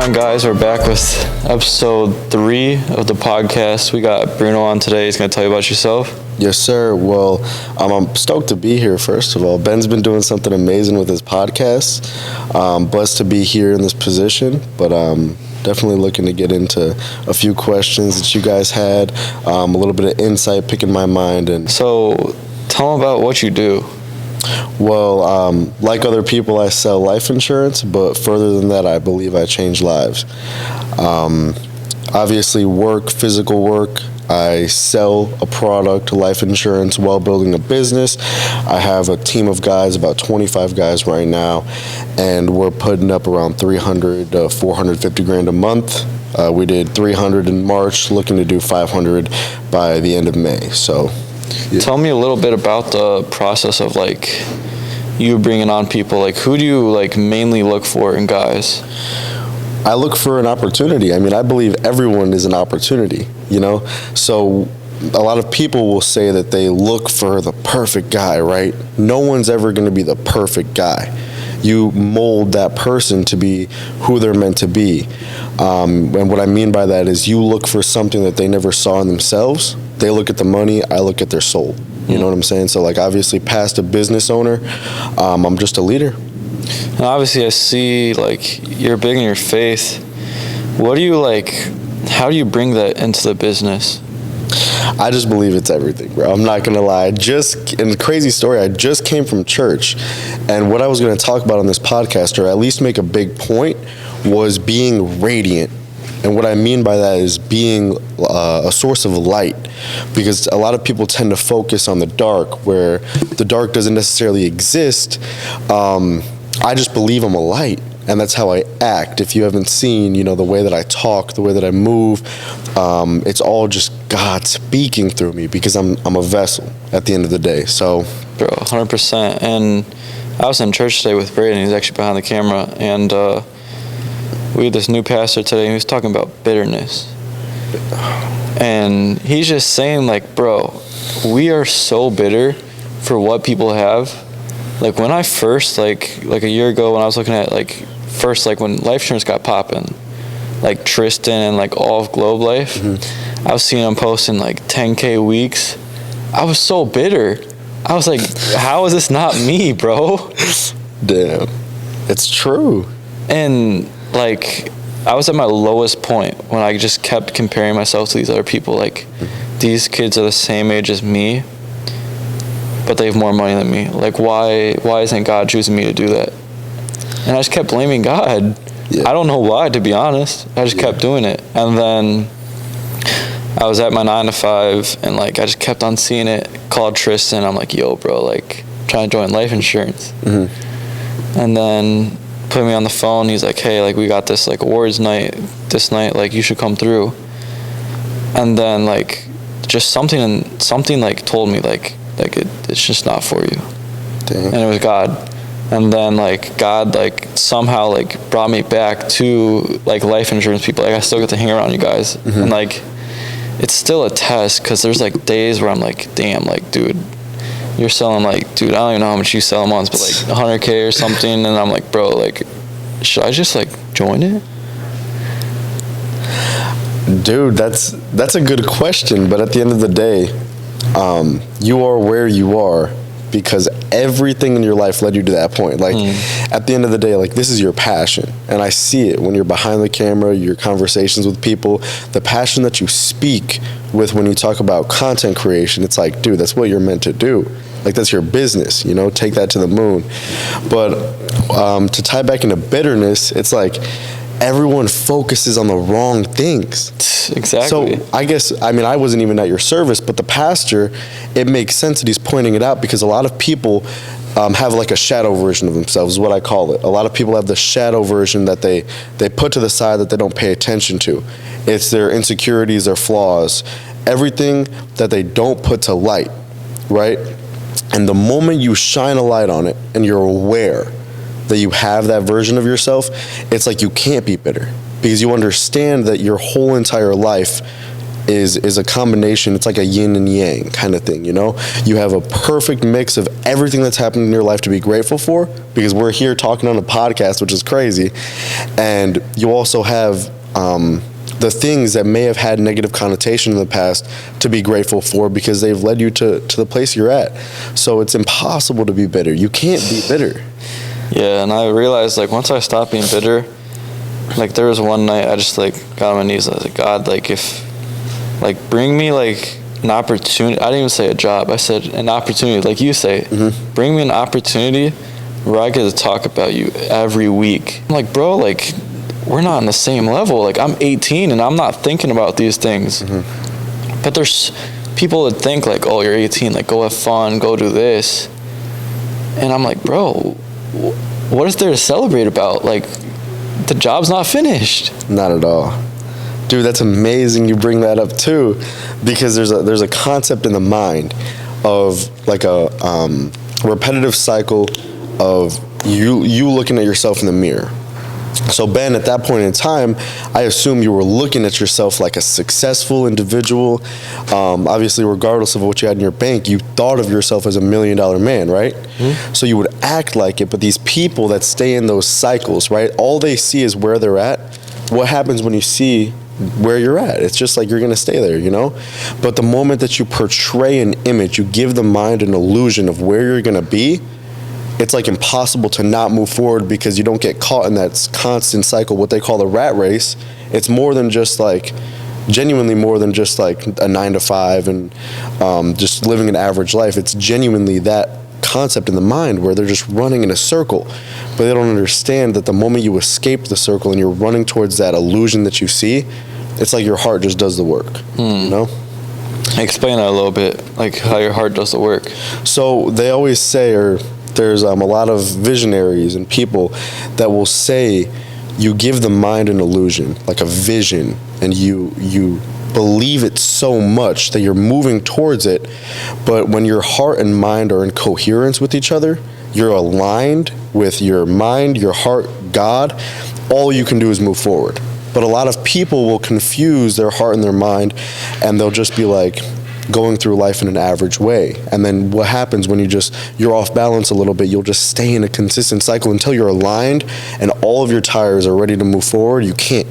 on, guys? We're back with episode 3 of the podcast. We got Bruno on today. He's going to tell you about yourself. Yes, sir. Well, I'm stoked to be here, first of all. Ben's been doing something amazing with his podcast. Blessed to be here in this position, but definitely looking to get into a few questions that you guys had, a little bit of insight picking my mind. And so tell them about what you do. Well, like other people, I sell life insurance, but further than that, I believe I change lives. Obviously, physical work. I sell a product, life insurance, while building a business. I have a team of guys, about 25 guys right now, and we're putting up around 300 to 450 grand a month. We did 300 in March, looking to do 500 by the end of May. So, yeah. Tell me a little bit about the process of like you bringing on people. Like, who do you like mainly look for in guys? I look for an opportunity. I mean, I believe everyone is an opportunity, you know? So a lot of people will say that they look for the perfect guy, right? No one's ever going to be the perfect guy. You mold that person to be who they're meant to be. And what I mean by that is you look for something that they never saw in themselves. They look at the money, I look at their soul. You know what I'm saying? So, like, obviously, past a business owner, I'm just a leader. And obviously, I see, like, you're big in your faith. What do you, like, how do you bring that into the business? I just believe it's everything, bro. I'm not going to lie. And the crazy story, I just came from church. And what I was going to talk about on this podcast, or at least make a big point, was being radiant. And what I mean by that is being a source of light, because a lot of people tend to focus on the dark, where the dark doesn't necessarily exist. I just believe I'm a light, and that's how I act. If you haven't seen, the way that I talk, the way that I move, it's all just God speaking through me, because I'm a vessel at the end of the day. So, bro, 100%. And I was in church today with Braden. He's actually behind the camera, and we had this new pastor today, and he was talking about bitterness. And he's just saying, like, bro, we are so bitter for what people have. Like, when I first, like a year ago, when I was looking at, when life insurance got popping, like Tristan and, like, all of Globe Life, I was seeing them posting, like, 10K weeks. I was so bitter. I was like, how is this not me, bro? Damn. It's true. And, like, I was at my lowest point when I just kept comparing myself to these other people. Like, these kids are the same age as me, but they have more money than me. Like, why isn't God choosing me to do that? And I just kept blaming God. Yeah. I don't know why, to be honest. I just kept doing it. And then I was at my 9 to 5, and, like, I just kept on seeing it. Called Tristan. I'm like, yo, bro, like, trying to join life insurance. And then put me on the phone. He's like, hey, like, we got this, like, awards night this night. Like, you should come through. And then, like, just something like told me, like it's just not for you. Dang. And it was God. And then, like, God, like, somehow, like, brought me back to, like, life insurance people. Like, I still get to hang around you guys. And, like, it's still a test, because there's, like, days where I'm like, damn, like, dude, you're selling, like, dude, I don't even know how much you sell a month, but, like, 100K or something. And I'm like, bro, like, should I just, like, join it? Dude, that's a good question, but at the end of the day, you are where you are because everything in your life led you to that point. Like, at the end of the day, like, this is your passion, and I see it when you're behind the camera, your conversations with people, the passion that you speak with when you talk about content creation. It's like, dude, that's what you're meant to do. Like, that's your business, take that to the moon. But to tie back into bitterness, it's like everyone focuses on the wrong things. Exactly. So I wasn't even at your service, but the pastor, it makes sense that he's pointing it out, because a lot of people have like a shadow version of themselves, is what I call it. A lot of people have the shadow version that they put to the side, that they don't pay attention to. It's their insecurities, their flaws, everything that they don't put to light, right? And the moment you shine a light on it and you're aware that you have that version of yourself, it's like you can't be bitter, because you understand that your whole entire life is a combination. It's like a yin and yang kind of thing, you know? You have a perfect mix of everything that's happened in your life to be grateful for, because we're here talking on a podcast, which is crazy. And you also have the things that may have had negative connotation in the past to be grateful for, because they've led you to the place you're at. So it's impossible to be bitter. You can't be bitter. Yeah, and I realized, like, once I stopped being bitter, like, there was one night I just, like, got on my knees. I was like, God, like, if, like, bring me, like, an opportunity. I didn't even say a job. I said an opportunity, like you say. Mm-hmm. Bring me an opportunity where I get to talk about you every week. I'm like, bro, like, we're not on the same level. Like, I'm 18 and I'm not thinking about these things. Mm-hmm. But there's people that think, like, oh, you're 18, like, go have fun, go do this. And I'm like, bro, what is there to celebrate about? Like, the job's not finished. Not at all. Dude, that's amazing you bring that up too, because there's a concept in the mind of, like, a repetitive cycle of you looking at yourself in the mirror. So Ben, at that point in time, I assume you were looking at yourself like a successful individual. Obviously, regardless of what you had in your bank, you thought of yourself as $1 million man, right? Mm-hmm. So you would act like it, but these people that stay in those cycles, right? All they see is where they're at. What happens when you see where you're at? It's just like you're gonna stay there, you know? But the moment that you portray an image, you give the mind an illusion of where you're gonna be, it's like impossible to not move forward, because you don't get caught in that constant cycle, what they call the rat race. It's more than just like, genuinely more than just like a 9 to 5 and just living an average life. It's genuinely that concept in the mind where they're just running in a circle, but they don't understand that the moment you escape the circle and you're running towards that illusion that you see, it's like your heart just does the work, you know? Explain that a little bit, like how your heart does the work. So they always say, or there's a lot of visionaries and people that will say, you give the mind an illusion, like a vision, and you believe it so much that you're moving towards it. But when your heart and mind are in coherence with each other, you're aligned with your mind, your heart, God, all you can do is move forward. But a lot of people will confuse their heart and their mind, and they'll just be like going through life in an average way. And then what happens when you're off balance a little bit, you'll just stay in a consistent cycle until you're aligned and all of your tires are ready to move forward. You can't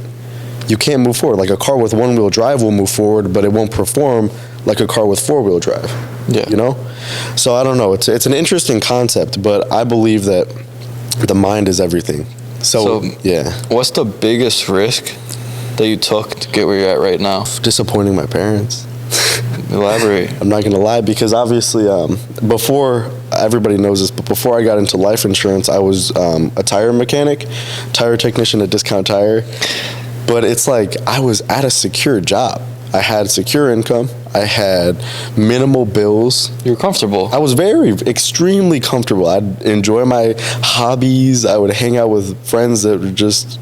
move forward. Like a car with one-wheel drive will move forward, but it won't perform like a car with four-wheel drive. Yeah. You know? So I don't know. It's an interesting concept, but I believe that the mind is everything. So yeah. What's the biggest risk that you took to get where you're at right now? Disappointing my parents. Elaborate. I'm not gonna lie, because obviously before, everybody knows this, but before I got into life insurance, I was a tire mechanic, tire technician at Discount Tire. But it's like I was at a secure job. I had secure income. I had minimal bills. You were comfortable. I was extremely comfortable. I'd enjoy my hobbies. I would hang out with friends that were just,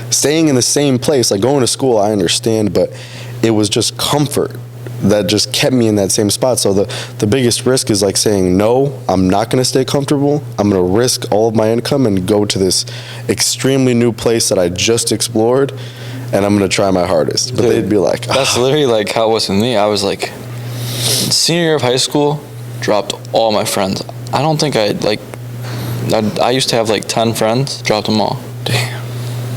staying in the same place, like going to school, I understand, but it was just comfort that just kept me in that same spot. So the biggest risk is like saying, no, I'm not going to stay comfortable. I'm going to risk all of my income and go to this extremely new place that I just explored, and I'm going to try my hardest. But they'd be like, that's literally like how it was with me. I was like, senior year of high school, dropped all my friends. I don't think I used to have like 10 friends, dropped them all. Damn.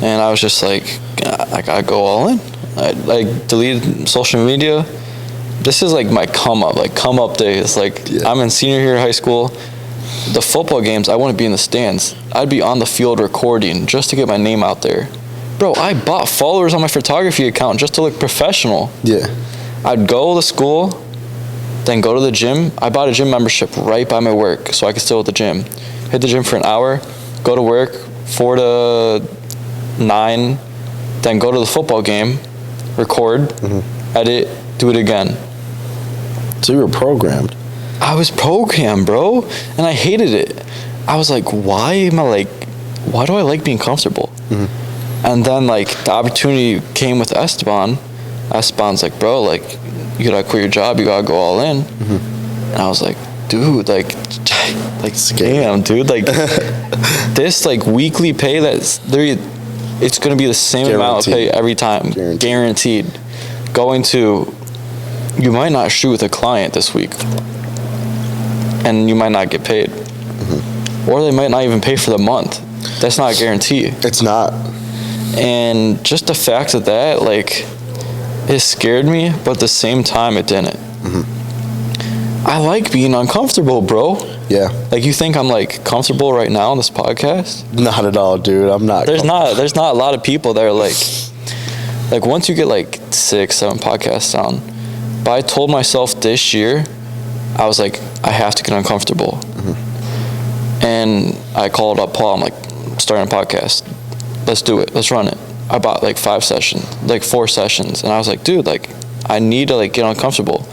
And I was just like, I gotta go all in. I like deleted social media. This is like my come up days. Like, yeah. I'm in senior year of high school. The football games, I wouldn't be in the stands. I'd be on the field recording just to get my name out there. Bro, I bought followers on my photography account just to look professional. Yeah. I'd go to school, then go to the gym. I bought a gym membership right by my work so I could still at the gym. Hit the gym for an hour, go to work, 4 to 9, then go to the football game, record, edit, do it again. So you were programmed. I was programmed, bro, and I hated it. I was like, why do I like being comfortable? And then like the opportunity came with Esteban. Esteban's like, bro, like you gotta quit your job, you gotta go all in. And I was like, dude, like damn, dude, like this like weekly pay, that's it's gonna be the same amount of pay every time, guaranteed. you might not shoot with a client this week, and you might not get paid, or they might not even pay for the month. That's not a guarantee. It's not. And just the fact of that, like, it scared me, but at the same time, it didn't. I like being uncomfortable, bro. Yeah. Like, you think I'm like comfortable right now on this podcast? Not at all, dude. I'm not. There's not a lot of people that are like once you get like 6-7 podcasts down. But I told myself this year, I was like, I have to get uncomfortable. And I called up Paul. I'm like, starting a podcast. Let's do it. Let's run it. I bought like 4 sessions, and I was like, dude, like, I need to like get uncomfortable.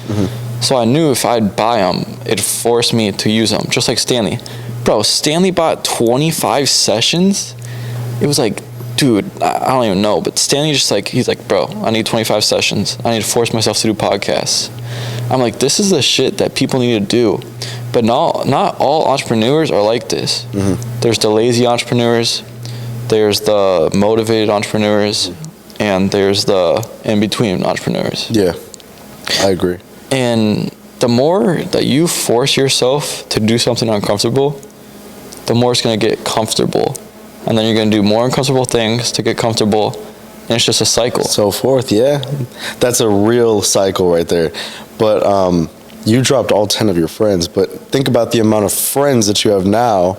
So I knew if I'd buy them, it'd force me to use them, just like Stanley. Bro, Stanley bought 25 sessions. It was like, dude, I don't even know, but Stanley just like, he's like, bro, I need 25 sessions. I need to force myself to do podcasts. I'm like, this is the shit that people need to do. But not all entrepreneurs are like this. There's the lazy entrepreneurs, there's the motivated entrepreneurs, and there's the in-between entrepreneurs. Yeah, I agree. And the more that you force yourself to do something uncomfortable, the more it's going to get comfortable. And then you're going to do more uncomfortable things to get comfortable. And it's just a cycle. So forth, yeah. That's a real cycle right there. But you dropped all 10 of your friends. But think about the amount of friends that you have now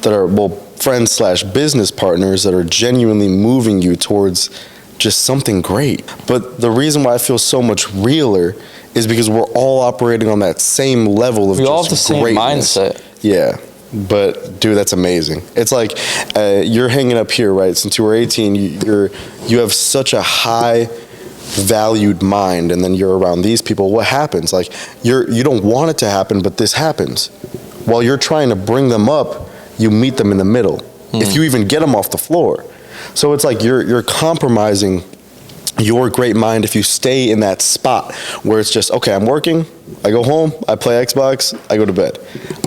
that are, well, friends/business partners that are genuinely moving you towards just something great. But the reason why I feel so much realer is because we're all operating on that same level of we all have the just same greatness. mindset. Yeah. But dude, that's amazing. It's like you're hanging up here, right? Since you were 18, you have such a high valued mind, and then you're around these people. What happens? Like you don't want it to happen, but this happens. While you're trying to bring them up, you meet them in the middle. If you even get them off the floor. So it's like you're compromising your great mind if you stay in that spot where it's just, okay, I'm working, I go home, I play Xbox, I go to bed.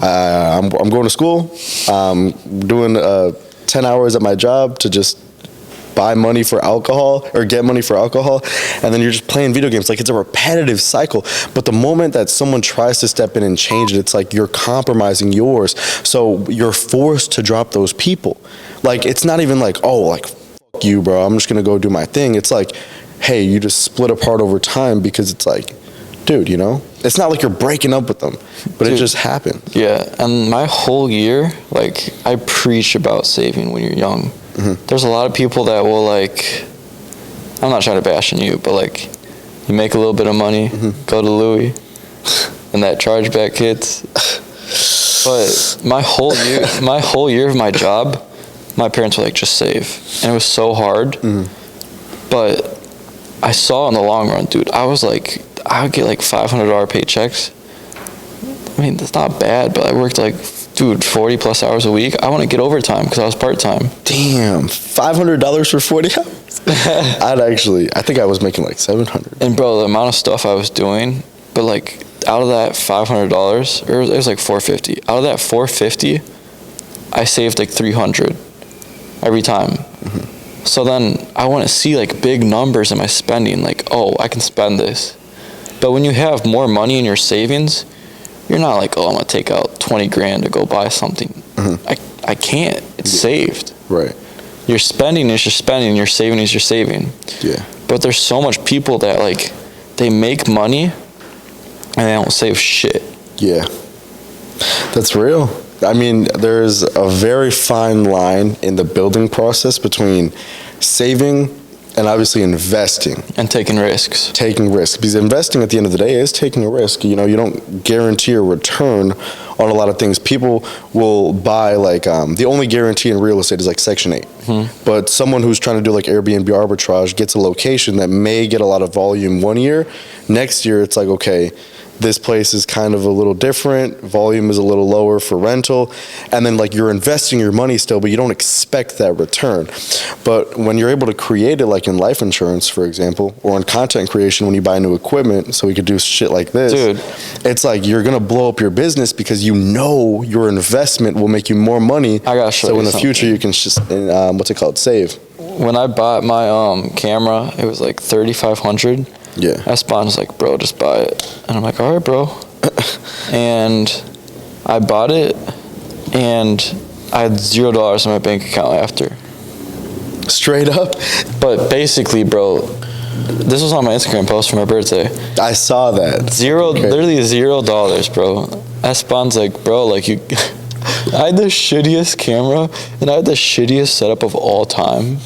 I'm going to school, doing 10 hours at my job to just buy money for alcohol or get money for alcohol, and then you're just playing video games. Like, it's a repetitive cycle. But the moment that someone tries to step in and change it, it's like you're compromising yours. So you're forced to drop those people. Like, it's not even like, oh, like, fuck you, bro, I'm just gonna go do my thing. It's like, hey, you just split apart over time, because it's like, dude, you know, it's not like you're breaking up with them, but it just happened. Yeah, and my whole year, like, I preach about saving when you're young. There's a lot of people that will, like, I'm not trying to bash on you, but like, you make a little bit of money, go to Louis, and that chargeback hits. But my whole year of my job, my parents were like, just save, and it was so hard. But I saw in the long run, dude, I was like, I would get like $500 paychecks. I mean, that's not bad, but I worked like, dude, 40 plus hours a week. I want to get overtime because I was part-time. Damn, $500 for 40 hours? I think I was making like $700. And bro, the amount of stuff I was doing, but like, out of that $500, or it was like $450. Out of that $450, I saved like $300 every time. So then I want to see like big numbers in my spending, like, oh, I can spend this. But when you have more money in your savings, you're not like, oh, I'm gonna take out 20 grand to go buy something. I can't. It's saved. Right. Your spending is your spending. Your saving is your saving. Yeah. But there's so much people that like, they make money and they don't save shit. Yeah. That's real. I mean, there's a very fine line in the building process between saving and obviously investing. And taking risks. Taking risks. Because investing at the end of the day is taking a risk. You know, you don't guarantee a return on a lot of things. People will buy like, the only guarantee in real estate is like Section 8. But someone who's trying to do like Airbnb arbitrage gets a location that may get a lot of volume one year. Next year, it's like, okay, this place is kind of a little different, volume is a little lower for rental, and then like you're investing your money still, but you don't expect that return. But when you're able to create it, like in life insurance, for example, or in content creation when you buy new equipment so we could do shit like this, dude, it's like you're gonna blow up your business because you know your investment will make you more money. I gotta show so you in the something. future you can just, what's it called, save. When I bought my camera, it was like $3,500. Yeah. Esteban's like, bro, just buy it. And I'm like, all right, bro. And I bought it, and I had $0 in my bank account after. Straight up? But basically, bro, this was on my Instagram post for my birthday. I saw that. Literally $0, bro. Esteban's like, bro, like you, I had the shittiest camera and I had the shittiest setup of all time.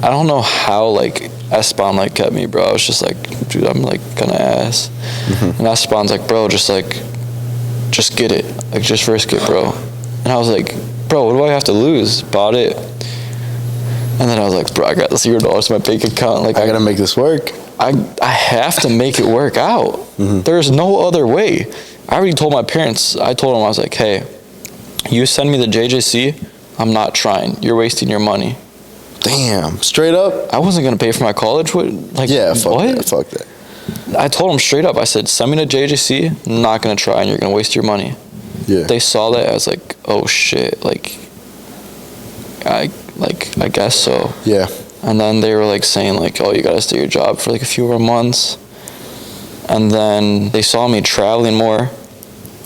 I don't know how like Esteban like kept me, bro. I was just like, dude, I'm like gonna ass. And Esteban's like, bro, just get it, like just risk it, bro. And I was like, bro, what do I have to lose? Bought it. And then I was like, bro, I got $0 in my bank account. Like I gotta make this work. I have to make it work out. There's no other way. I already told my parents. I told them, I was like, hey, you send me the JJC, I'm not trying. You're wasting your money. Damn, straight up. I wasn't gonna pay for my college. What? Like, Yeah, fuck what? that. Fuck that. I told them straight up. I said, send me to JJC. I'm not gonna try, and you're gonna waste your money. Yeah. They saw that. I was like, oh shit. Like, I guess so. Yeah. And then they were like saying like, oh, you gotta stay your job for like a few more months. And then they saw me traveling more.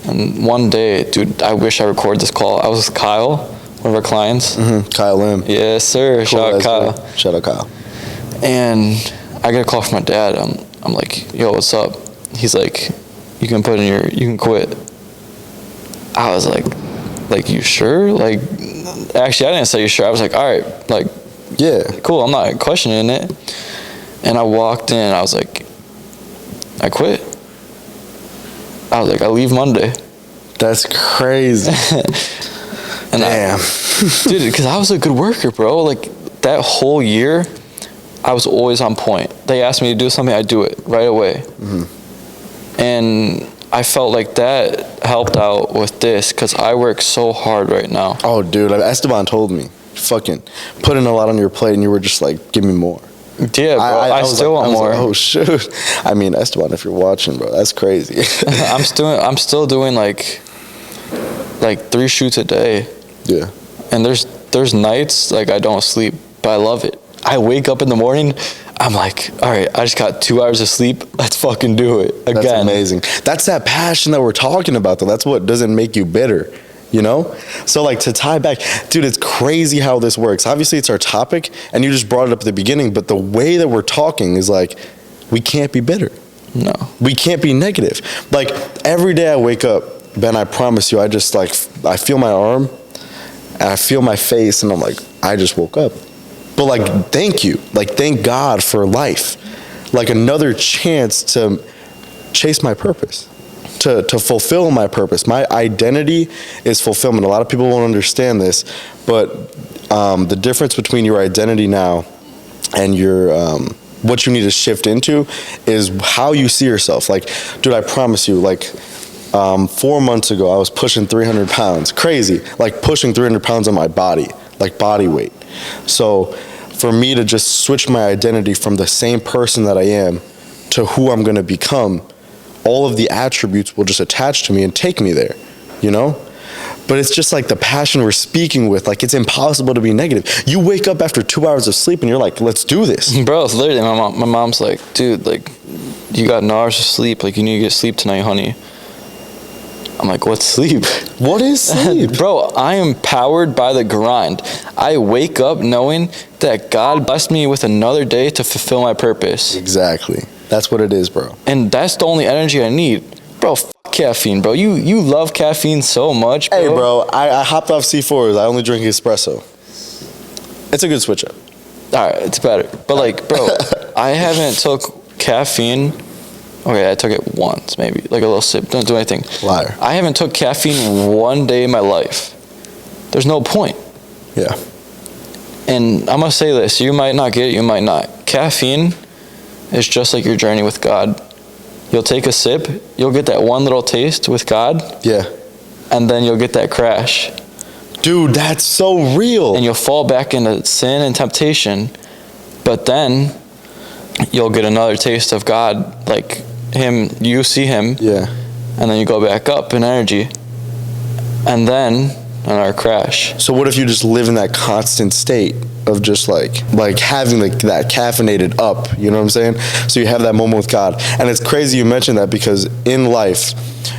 And one day, dude, I wish I recorded this call. I was with Kyle, one of our clients. Kyle Lim. Yes, sir. Cool, Shout out Kyle. good. Shout out Kyle. And I get a call from my dad. I'm like, yo, what's up? He's like, you can quit. I was like, you sure? Like, actually, I didn't say you sure. I was like, all right, like, Yeah. cool. I'm not questioning it. And I walked in. I was like, I quit. I was like, I leave Monday. That's crazy. And Damn. dude, because I was a good worker, bro. Like, that whole year, I was always on point. They asked me to do something, I do it right away. And I felt like that helped out with this because I work so hard right now. Oh, dude, Esteban told me, fucking putting a lot on your plate, and you were just like, give me more. Yeah, bro. I was still like, want more. Like, oh shoot. I mean, Esteban, if you're watching, bro, that's crazy. I'm still doing like 3 shoots a day. Yeah. And there's nights like I don't sleep, but I love it. I wake up in the morning, I'm like, all right, I just got 2 hours of sleep. Let's fucking do it again. That's amazing. That's that passion that we're talking about, though. That's what doesn't make you bitter, you know? So, like, to tie back, dude, it's crazy how this works. Obviously, it's our topic, and you just brought it up at the beginning, but the way that we're talking is like, we can't be bitter. No. We can't be negative. Like, every day I wake up, Ben, I promise you, I just, like, I feel my arm, and I feel my face, and I'm like, I just woke up. But, like, thank you. Like, thank God for life. Like, another chance to chase my purpose, to fulfill my purpose. My identity is fulfillment. A lot of people won't understand this, but the difference between your identity now and your what you need to shift into is how you see yourself. Like, dude, I promise you, like, 4 months ago, I was pushing 300 pounds. Crazy. Like, pushing 300 pounds on my body, like body weight. So for me to just switch my identity from the same person that I am to who I'm going to become, all of the attributes will just attach to me and take me there, you know? But it's just like the passion we're speaking with, like, it's impossible to be negative. You wake up after 2 hours of sleep and you're like, let's do this. Bro, it's literally my mom's like, dude, like, you got 9 hours of sleep. Like, you need to get sleep tonight, honey. I'm like, what's sleep? What is sleep? Bro, I am powered by the grind. I wake up knowing that God blessed me with another day to fulfill my purpose. Exactly. That's what it is, bro. And that's the only energy I need. Bro, fuck caffeine, bro. You love caffeine so much, bro. Hey, bro, I hopped off C4s. I only drink espresso. It's a good switch up. All right, it's better. But, like, bro, I haven't took caffeine. Okay, I took it once, maybe. Like a little sip. Don't do anything. Liar. I haven't took caffeine one day in my life. There's no point. Yeah. And I'm going to say this. You might not get it. You might not. Caffeine is just like your journey with God. You'll take a sip. You'll get that one little taste with God. Yeah. And then you'll get that crash. Dude, that's so real. And you'll fall back into sin and temptation. But then you'll get another taste of God. Like him, you see him. Yeah. And then you go back up in energy. And then in our crash. So what if you just live in that constant state of just like having that caffeinated up, you know what I'm saying? So you have that moment with God. And it's crazy you mentioned that, because in life,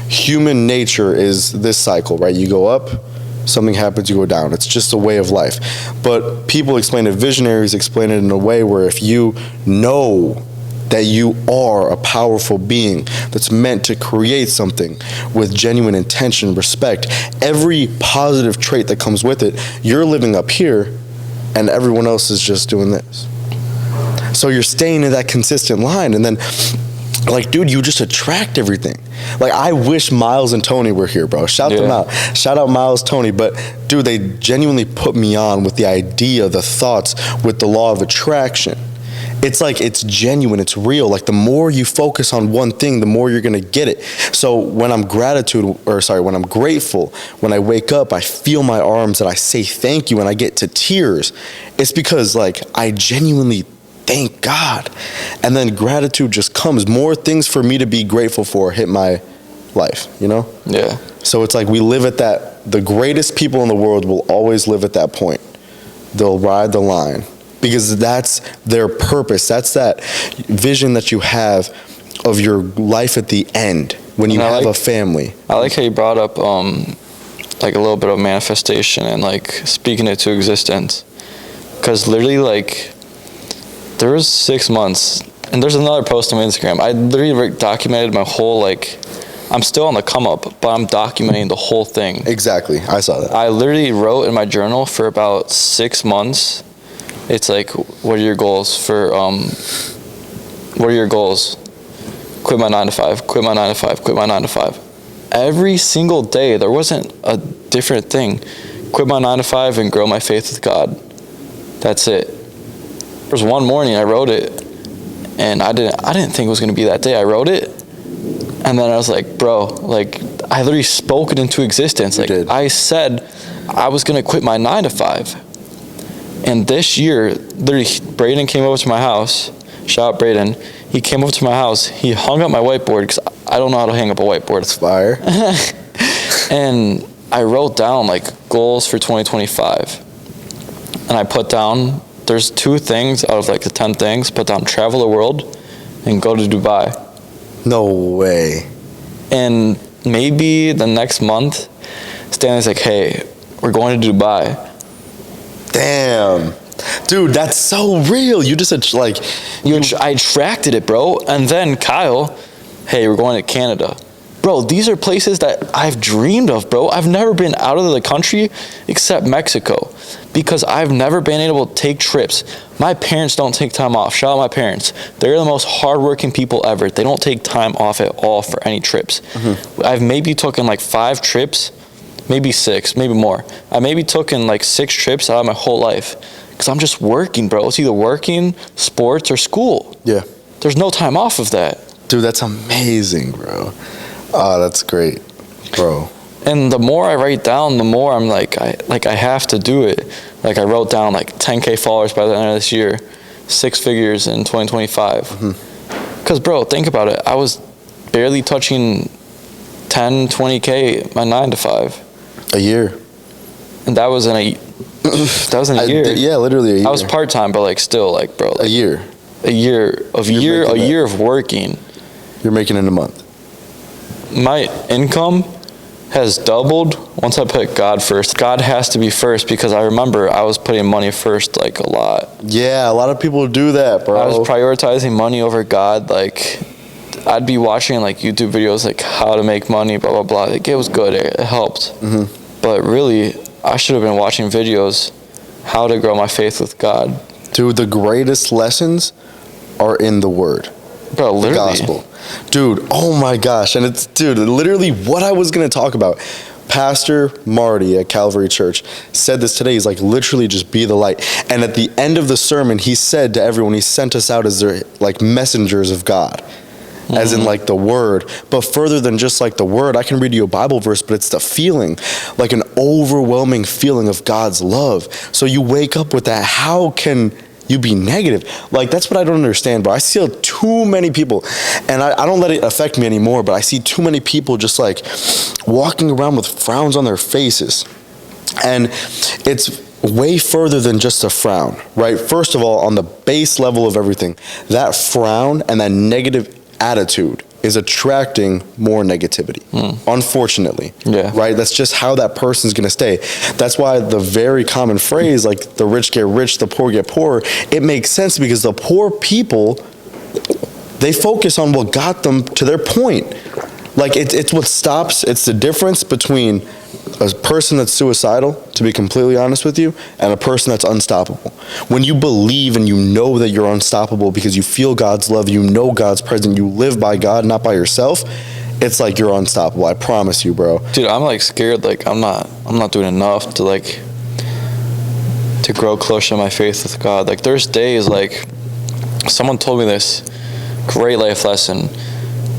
human nature is this cycle, right? You go up, something happens, you go down. It's just a way of life. But people explain it, visionaries explain it in a way where if you know that you are a powerful being that's meant to create something with genuine intention, respect, every positive trait that comes with it, you're living up here and everyone else is just doing this. So you're staying in that consistent line, and then like, dude, you just attract everything. Like, I wish Miles and Tony were here, bro. Shout them out. Shout out Miles, Tony. But, dude, they genuinely put me on with the idea, the thoughts, with the law of attraction. It's like, it's genuine, it's real. Like, the more you focus on one thing, the more you're gonna get it. So when I'm grateful, when I wake up, I feel my arms and I say thank you and I get to tears. It's because, like, I genuinely thank God. And then gratitude just comes. More things for me to be grateful for hit my life, you know? Yeah. So it's like we live at that, the greatest people in the world will always live at that point. They'll ride the line because that's their purpose. That's that vision that you have of your life at the end when you have a family. I like how you brought up like a little bit of manifestation and like speaking it to existence. Because literally, like, there was 6 months, and there's another post on Instagram. I literally documented my whole, like, I'm still on the come up, but I'm documenting the whole thing. Exactly. I saw that. I literally wrote in my journal for about 6 months. It's like, what are your goals for, what are your goals? Quit my 9 to 5, quit my 9 to 5, quit my 9 to 5. Every single day, there wasn't a different thing. Quit my 9 to 5 and grow my faith with God. That's it. There was one morning I wrote it, and I didn't think it was gonna be that day. I wrote it, and then I was like, bro, like, I literally spoke it into existence. Like, I said I was gonna quit my 9 to 5. And this year, literally, Braden came over to my house. Shout out Braden. He came over to my house. He hung up my whiteboard, because I don't know how to hang up a whiteboard. It's fire. And I wrote down, like, goals for 2025. And I put down, there's 2 things out of, like, the 10 things. Put down travel the world and go to Dubai. No way. And maybe the next month, Stanley's like, hey, we're going to Dubai. Damn. Dude, that's so real. You just, like... I attracted it, bro. And then Kyle, hey, we're going to Canada. Bro, these are places that I've dreamed of, bro. I've never been out of the country except Mexico, because I've never been able to take trips. My parents don't take time off. Shout out my parents. They're the most hardworking people ever. They don't take time off at all for any trips. Mm-hmm. I've maybe taken like 5 trips, maybe 6, maybe more. I maybe taken like 6 trips out of my whole life, because I'm just working, bro. It's either working, sports, or school. Yeah. There's no time off of that. Dude, that's amazing, bro. Oh, that's great, bro. And the more I write down, the more I'm like, I have to do it. Like, I wrote down like 10K followers by the end of this year, 6 figures in 2025. Because, bro, think about it. I was barely touching 10, 20K my 9 to 5. A year. And that was in a year. Yeah, literally a year. I was part-time, but like still, like, bro. Like, a year of working. You're making in a month. My income has doubled once I put God first. God has to be first, because I remember I was putting money first, like, a lot. Yeah, a lot of people do that, bro. I was prioritizing money over God. Like, I'd be watching like YouTube videos, like how to make money, blah, blah, blah. Like, it was good. It helped. Mm-hmm. But really, I should have been watching videos how to grow my faith with God. Dude, the greatest lessons are in the Word. Bro, literally. The gospel. Dude, oh my gosh. And it's, dude, literally what I was going to talk about. Pastor Marty at Calvary Church said this today. He's like, literally just be the light. And at the end of the sermon, he said to everyone, he sent us out as their, like, messengers of God. As in, like, the Word. But further than just, like, the Word, I can read you a Bible verse, but it's the feeling. Like an overwhelming feeling of God's love. So you wake up with that. How can you be negative? Like, that's what I don't understand, bro. I see too many people, and I don't let it affect me anymore, but I see too many people just, like, walking around with frowns on their faces. And it's way further than just a frown, right? First of all, on the base level of everything, that frown and that negative attitude is attracting more negativity, unfortunately. Yeah. Right? That's just how that person's going to stay. That's why the very common phrase, like the rich get rich, the poor get poorer, it makes sense because the poor people, they focus on what got them to their point. Like it's what stops, it's the difference between a person that's suicidal, to be completely honest with you, and a person that's unstoppable. When you believe and you know that you're unstoppable because you feel God's love, you know God's presence, you live by God, not by yourself, it's like you're unstoppable. I promise you, bro. Dude, I'm like scared. Like I'm not doing enough to like to grow closer to my faith with God. Like there's days like someone told me this great life lesson.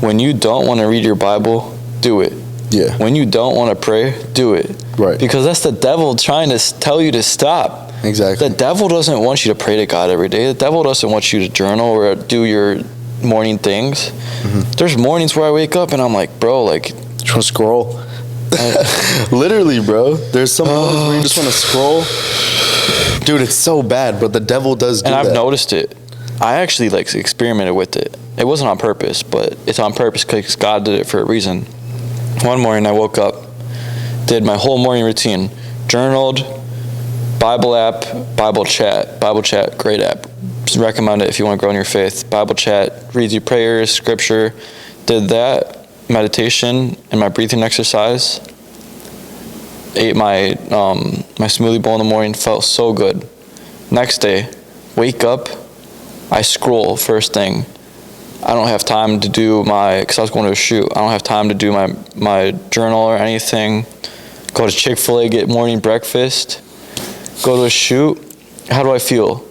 When you don't want to read your Bible, do it. Yeah. When you don't want to pray, do it. Right. Because that's the devil trying to tell you to stop. Exactly. The devil doesn't want you to pray to God every day. The devil doesn't want you to journal or do your morning things. Mm-hmm. There's mornings where I wake up and I'm like, bro, like, just want to scroll. Literally, bro. There's some moments where you just want to scroll. Dude, it's so bad, but the devil does do that. And I've noticed it. I actually like experimented with it. It wasn't on purpose, but it's on purpose because God did it for a reason. One morning I woke up, did my whole morning routine, journaled, Bible app, Bible chat, great app. Just recommend it if you want to grow in your faith. Bible chat, read your prayers, scripture, did that, meditation, and my breathing exercise. Ate my my smoothie bowl in the morning, felt so good. Next day, wake up, I scroll first thing. I don't have time to do because I was going to a shoot. I don't have time to do my journal or anything. Go to Chick-fil-A, get morning breakfast. Go to a shoot. How do I feel?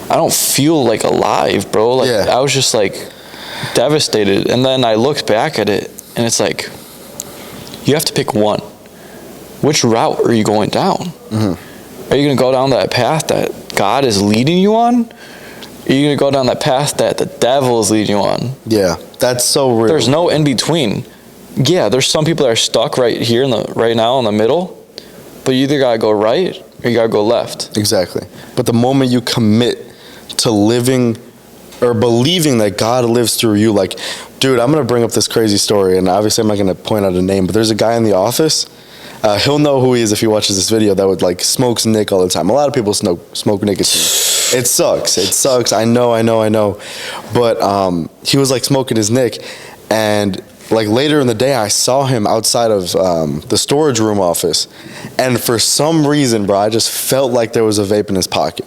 I don't feel like alive, bro. Like I was just like devastated. And then I looked back at it and it's like, you have to pick one. Which route are you going down? Mm-hmm. Are you going to go down that path that God is leading you on? Are you going to go down that path that the devil is leading you on? Yeah, that's so real. There's no in between. Yeah, there's some people that are stuck right here right now in the middle, but you either got to go right or you got to go left. Exactly. But the moment you commit to living or believing that God lives through you, like, dude, I'm going to bring up this crazy story, and obviously I'm not going to point out a name, but there's a guy in the office. He'll know who he is if he watches this video that would like smokes Nick all the time. A lot of people smoke nicotine. It sucks. I know. But he was like smoking his Nick, and like later in the day, I saw him outside of the storage room office, and for some reason, bro, I just felt like there was a vape in his pocket.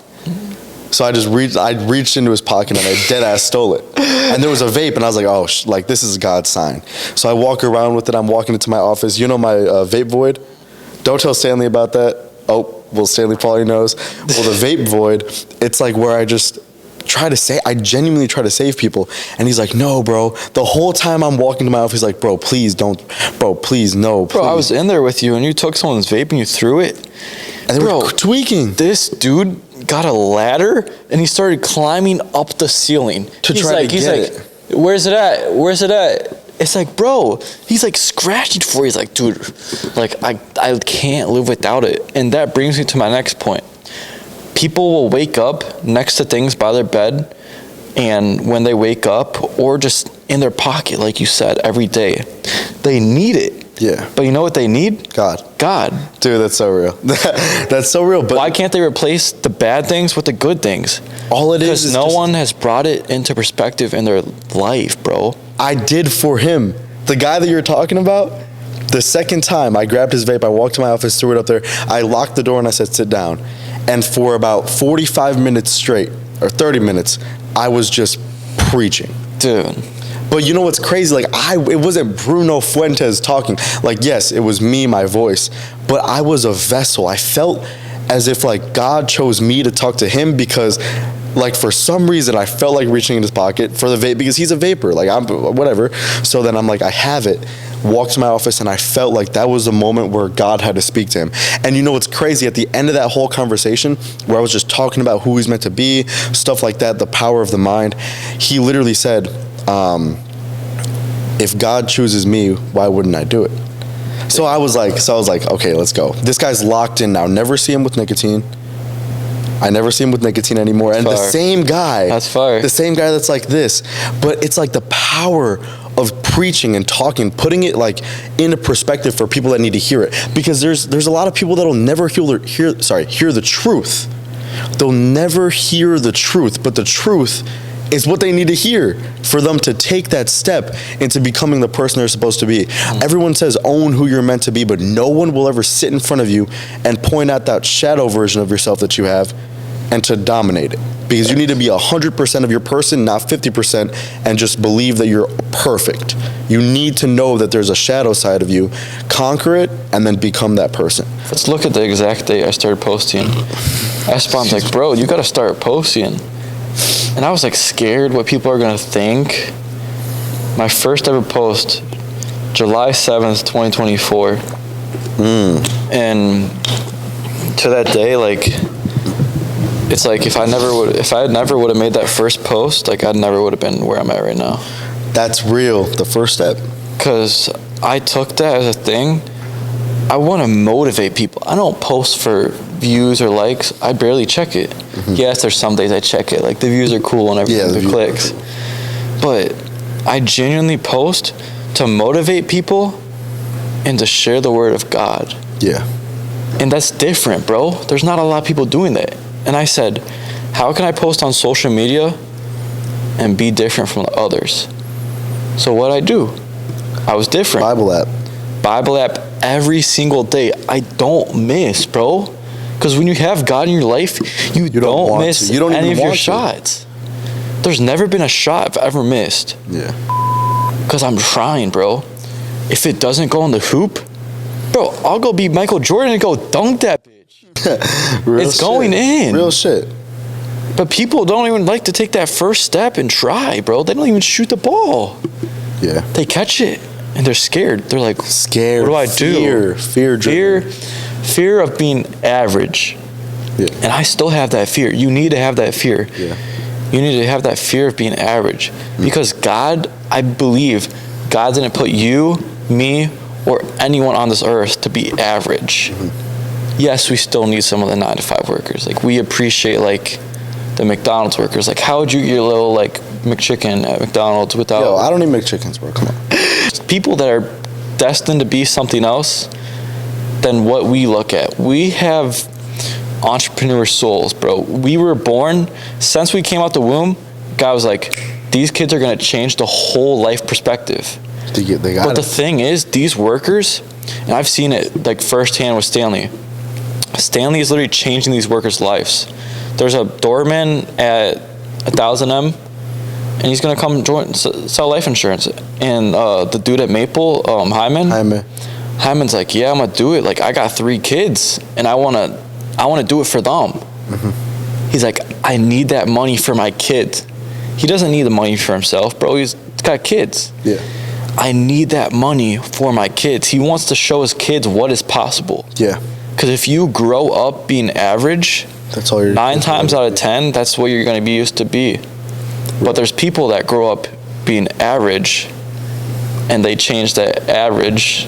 So I reached into his pocket and I dead ass stole it. And there was a vape and I was like, oh, like this is God's sign. So I walk around with it. I'm walking into my office. You know my vape void? Don't tell Stanley about that. Oh, well, Stanley probably knows. Well, the vape void, it's like where I just I genuinely try to save people. And he's like, no, bro. The whole time I'm walking to my office, he's like, bro, please don't. Bro, please, no, please. Bro, I was in there with you and you took someone's vape and you threw it. And they were tweaking. This dude got a ladder and he started climbing up the ceiling to try to get it. Where's it at? It's like, bro, he's like scratching for you. He's like, dude, like I can't live without it. And that brings me to my next point. People will wake up next to things by their bed, and when they wake up or just in their pocket, like you said, every day, they need it. Yeah. But you know what they need? God. Dude, that's so real. That's so real. But why can't they replace the bad things with the good things? All it is because no one has brought it into perspective in their life, bro. I did for him. The guy that you're talking about, the second time I grabbed his vape, I walked to my office, threw it up there, I locked the door and I said, sit down. And for about 45 minutes straight, or 30 minutes, I was just preaching. Dude. But you know what's crazy? Like, it wasn't Bruno Fuentes talking. Like, yes, it was me, my voice, but I was a vessel. I felt as if like God chose me to talk to him because, like, for some reason I felt like reaching in his pocket for the vape because he's a vapor. Like, I'm whatever. So then I'm like, I have it. Walked to my office and I felt like that was the moment where God had to speak to him. And you know what's crazy? At the end of that whole conversation, where I was just talking about who he's meant to be, stuff like that, the power of the mind, he literally said, if God chooses me, why wouldn't I do it? So I was like, okay, let's go. This guy's locked in now. Never see him with nicotine. I never see him with nicotine anymore. And the same guy. That's fire. The same guy that's like this. But it's like the power of preaching and talking, putting it like into perspective for people that need to hear it. Because there's a lot of people that'll never hear the truth. They'll never hear the truth, but the truth is what they need to hear for them to take that step into becoming the person they're supposed to be. Everyone says own who you're meant to be, but no one will ever sit in front of you and point out that shadow version of yourself that you have and to dominate it. Because you need to be 100% of your person, not 50%, and just believe that you're perfect. You need to know that there's a shadow side of you, conquer it, and then become that person. Let's look at the exact day I started posting. Esteban's like, bro, you gotta start posting. And I was like scared what people are gonna think. My first ever post, July 7th, 2024. And to that day, like, it's like if I never would have made that first post, like I never would have been where I'm at right now. That's real, the first step. Because I took that as a thing. I want to motivate people. I don't post for views or likes. I barely check it. Yes, there's some days I check it. Like the views are cool and everything, the clicks. But I genuinely post to motivate people and to share the word of God. Yeah. And that's different, bro. There's not a lot of people doing that. And I said, how can I post on social media and be different from the others? So what I do, I was different. Bible app every single day. I don't miss, bro. Because when you have God in your life, you don't miss any of your shots. There's never been a shot I've ever missed. Yeah. Because I'm trying, bro. If it doesn't go in the hoop, bro, I'll go be Michael Jordan and go dunk that bitch. It's going in. Real shit. But people don't even like to take that first step and try, bro. They don't even shoot the ball. Yeah. They catch it and they're scared. They're like, scared. What do I do? Fear of being average. Yeah. And I still have that fear. You need to have that fear. Yeah. You need to have that fear of being average. Because God, I believe, God didn't put you, me, or anyone on this earth to be average. Yes, we still need some of the 9-to-5 workers. Like, we appreciate, like, the McDonald's workers. Like, how would you get your little, like, McChicken at McDonald's without... Yo, I don't need McChickens, bro. Come on. People that are destined to be something else than what we look at. We have entrepreneur souls, bro. We were born, since we came out the womb, God was like, these kids are going to change the whole life perspective. But the thing is, these workers, and I've seen it like firsthand with Stanley. Stanley is literally changing these workers' lives. There's a doorman at 1000M, and he's gonna come sell life insurance. And the dude at Maple, Hyman's like, yeah, I'm gonna do it. Like, I got 3 kids, and I wanna do it for them. He's like, I need that money for my kids. He doesn't need the money for himself, bro. He's got kids. Yeah. I need that money for my kids. He wants to show his kids what is possible. Yeah. Because if you grow up being average, that's all 9 times out of 10, that's what you're going to be used to be. But there's people that grow up being average, and they change that average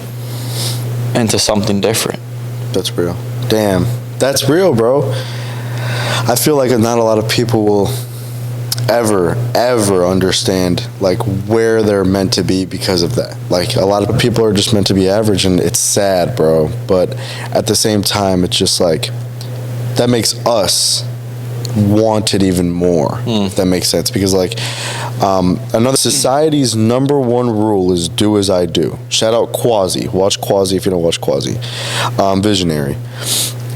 into something different. That's real. Damn. That's real, bro. I feel like not a lot of people will ever understand like where they're meant to be because of that. Like, a lot of people are just meant to be average, and it's sad, bro. But at the same time, it's just like that makes us want it even more. If that makes sense. Because like another society's number one rule is do as I do. Shout out Quasi. Watch Quasi if you don't watch Quasi. Visionary.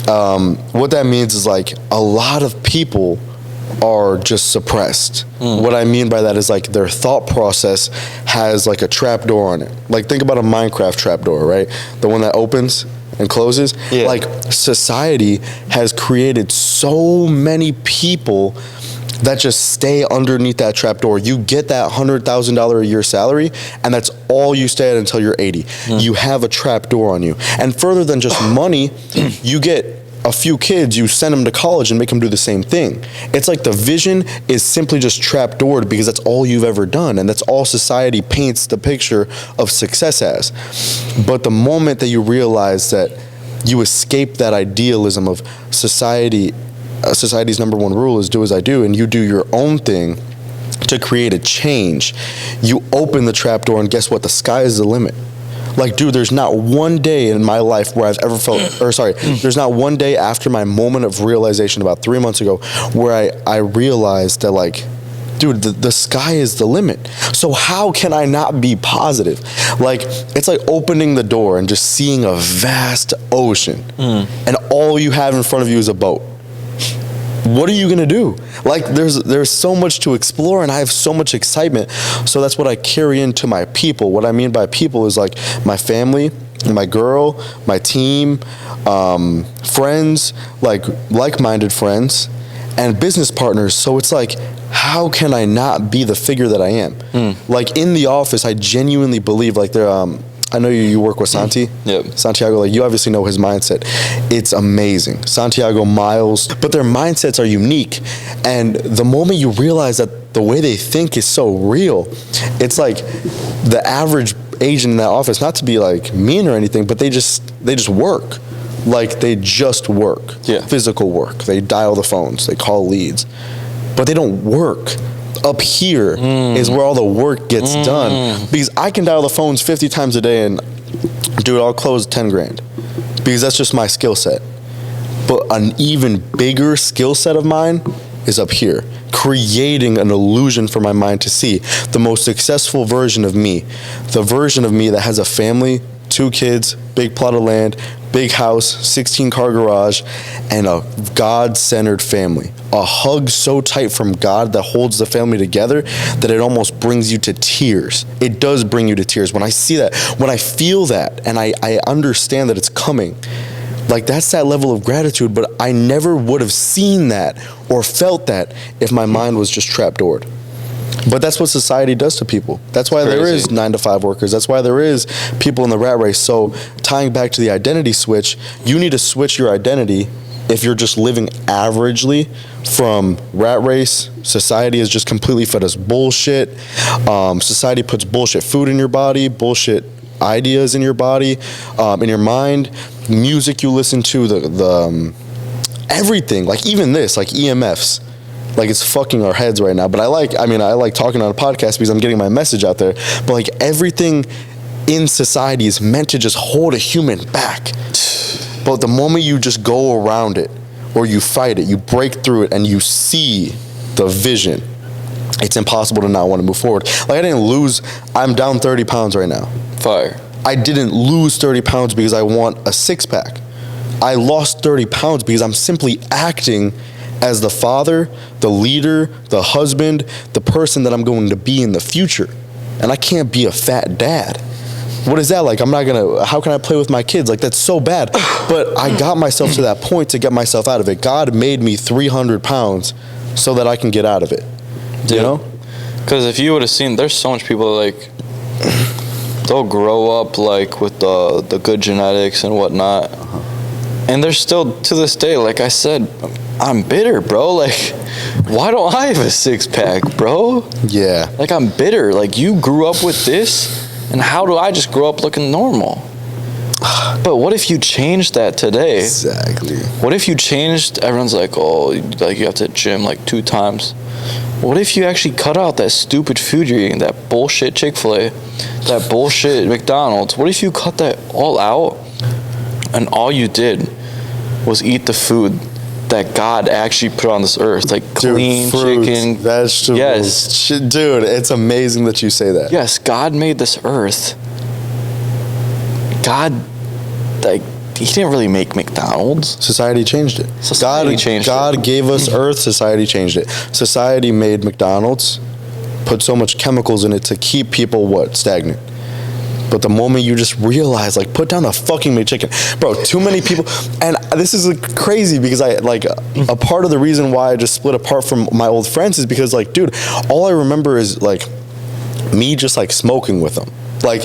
What that means is like a lot of people are just suppressed. What I mean by that is like their thought process has like a trap door on it. Like, think about a Minecraft trap door, right? The one that opens and closes. Yeah. Like, society has created so many people that just stay underneath that trap door. You get that $100,000 a year salary, and that's all you stay at until you're 80. You have a trap door on you. And further than just money, you get a few kids, you send them to college and make them do the same thing. It's like the vision is simply just trapdoored because that's all you've ever done, and that's all society paints the picture of success as. But the moment that you realize that you escape that idealism of society, society's number one rule is do as I do, and you do your own thing to create a change, you open the trapdoor, and guess what? The sky is the limit. Like, dude, there's not one day in my life where I've ever felt, there's not one day after my moment of realization about 3 months ago where I realized that, like, dude, the sky is the limit. So how can I not be positive? Like, it's like opening the door and just seeing a vast ocean, and all you have in front of you is a boat. What are you gonna do? Like, there's so much to explore, and I have so much excitement. So that's what I carry into my people. What I mean by people is like my family, my girl, my team, friends, like-minded friends, and business partners. So it's like, how can I not be the figure that I am? Like, in the office, I genuinely believe, like, I know you work with Santi. Yep. Santiago, like, you obviously know his mindset. It's amazing. Santiago, Miles, but their mindsets are unique. And the moment you realize that the way they think is so real, it's like the average agent in that office, not to be like mean or anything, but they just work. Like, they just work. Yeah. Physical work. They dial the phones. They call leads. But they don't work. Up here is where all the work gets done, because I can dial the phones 50 times a day and, dude, I'll close 10 grand because that's just my skill set. But an even bigger skill set of mine is up here, creating an illusion for my mind to see the most successful version of me, the version of me that has a family, 2 kids, big plot of land, big house, 16-car garage, and a God-centered family. A hug so tight from God that holds the family together that it almost brings you to tears. It does bring you to tears. When I see that, when I feel that, and I understand that it's coming, like, that's that level of gratitude, but I never would have seen that or felt that if my mind was just trapdoored. But that's what society does to people. That's why there is 9-to-5 workers. That's why there is people in the rat race. So tying back to the identity switch, you need to switch your identity if you're just living averagely from rat race. Society has just completely fed us bullshit. Society puts bullshit food in your body, bullshit ideas in your body, in your mind, music you listen to, the everything, like even this, like EMFs. Like, it's fucking our heads right now. But I like talking on a podcast because I'm getting my message out there. But, like, everything in society is meant to just hold a human back. But the moment you just go around it, or you fight it, you break through it, and you see the vision, it's impossible to not want to move forward. Like, I'm down 30 pounds right now. Fire. I didn't lose 30 pounds because I want a 6-pack. I lost 30 pounds because I'm simply acting as the father, the leader, the husband, the person that I'm going to be in the future. And I can't be a fat dad. What is that like? How can I play with my kids? Like, that's so bad. But I got myself to that point to get myself out of it. God made me 300 pounds so that I can get out of it. You know? Because if you would have seen, there's so much people, like, they'll grow up, like, with the good genetics and whatnot. And they're still, to this day, like I said, I'm bitter, bro. Like, why don't I have a 6-pack, bro? Yeah. Like, I'm bitter. Like, you grew up with this, and how do I just grow up looking normal? But what if you changed that today? Exactly. What if you changed, everyone's like, oh, like, you have to gym like 2 times. What if you actually cut out that stupid food you're eating, that bullshit Chick-fil-A, that bullshit McDonald's? What if you cut that all out, and all you did was eat the food that God actually put on this earth, like clean fruits, chicken, vegetables. Yes, dude, it's amazing that you say that. Yes, God made this earth. God, like, He didn't really make McDonald's. Society changed it. God gave us earth. Society changed it. Society made McDonald's, put so much chemicals in it to keep people stagnant. But the moment you just realize, like, put down the fucking McChicken. Bro, too many people, and this is crazy because a part of the reason why I just split apart from my old friends is because, like, dude, all I remember is, like, me just, like, smoking with them. Like,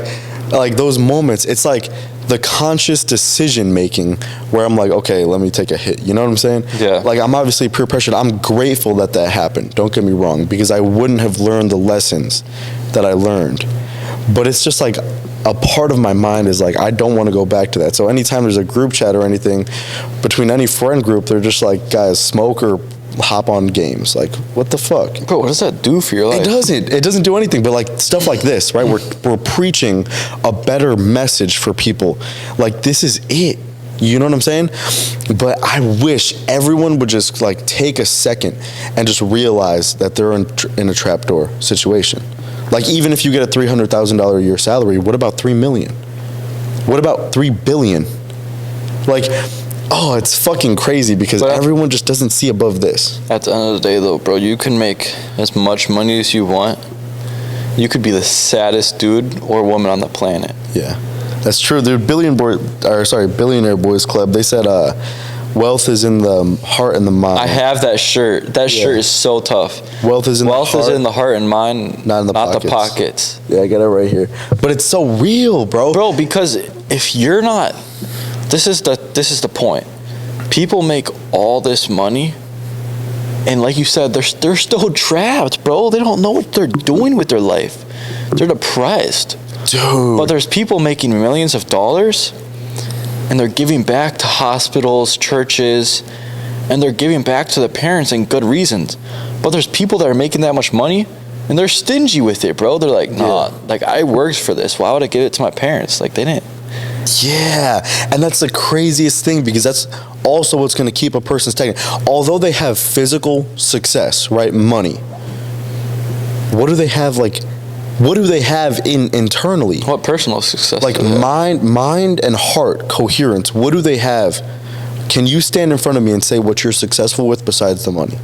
like those moments, it's like the conscious decision making where I'm like, okay, let me take a hit. You know what I'm saying? Yeah. Like, I'm obviously peer pressured. I'm grateful that happened. Don't get me wrong, because I wouldn't have learned the lessons that I learned. But it's just like a part of my mind is like, I don't want to go back to that. So anytime there's a group chat or anything between any friend group, they're just like, guys, smoke or hop on games. Like, what the fuck? Bro, what does that do for your life? It doesn't do anything. But like stuff like this, right? We're preaching a better message for people. Like, this is it. You know what I'm saying? But I wish everyone would just like take a second and just realize that they're in a trapdoor situation. Like, even if you get a $300,000 a year salary, what about 3 million? What about 3 billion? Like, oh, it's fucking crazy because everyone just doesn't see above this. At the end of the day, though, bro, you can make as much money as you want. You could be the saddest dude or woman on the planet. Yeah, that's true. The Billionaire Boys Club, they said wealth is in the heart and the mind. I have that shirt. That shirt is so tough. Wealth is in the heart and mind, not in the pockets. Yeah, I got it right here. But it's so real, bro. Bro, because if you're not, this is the point. People make all this money, and like you said, they're still trapped, bro. They don't know what they're doing with their life. They're depressed. Dude. But there's people making millions of dollars, and they're giving back to hospitals, churches, and they're giving back to the parents and good reasons. But there's people that are making that much money, and they're stingy with it, bro. They're like, nah, like, I worked for this. Why would I give it to my parents? Like, they didn't. Yeah, and that's the craziest thing, because that's also what's going to keep a person stagnant. Although they have physical success, right, money, what do they have, like, what do they have internally? What personal success? Like mind and heart coherence. What do they have? Can you stand in front of me and say what you're successful with besides the money?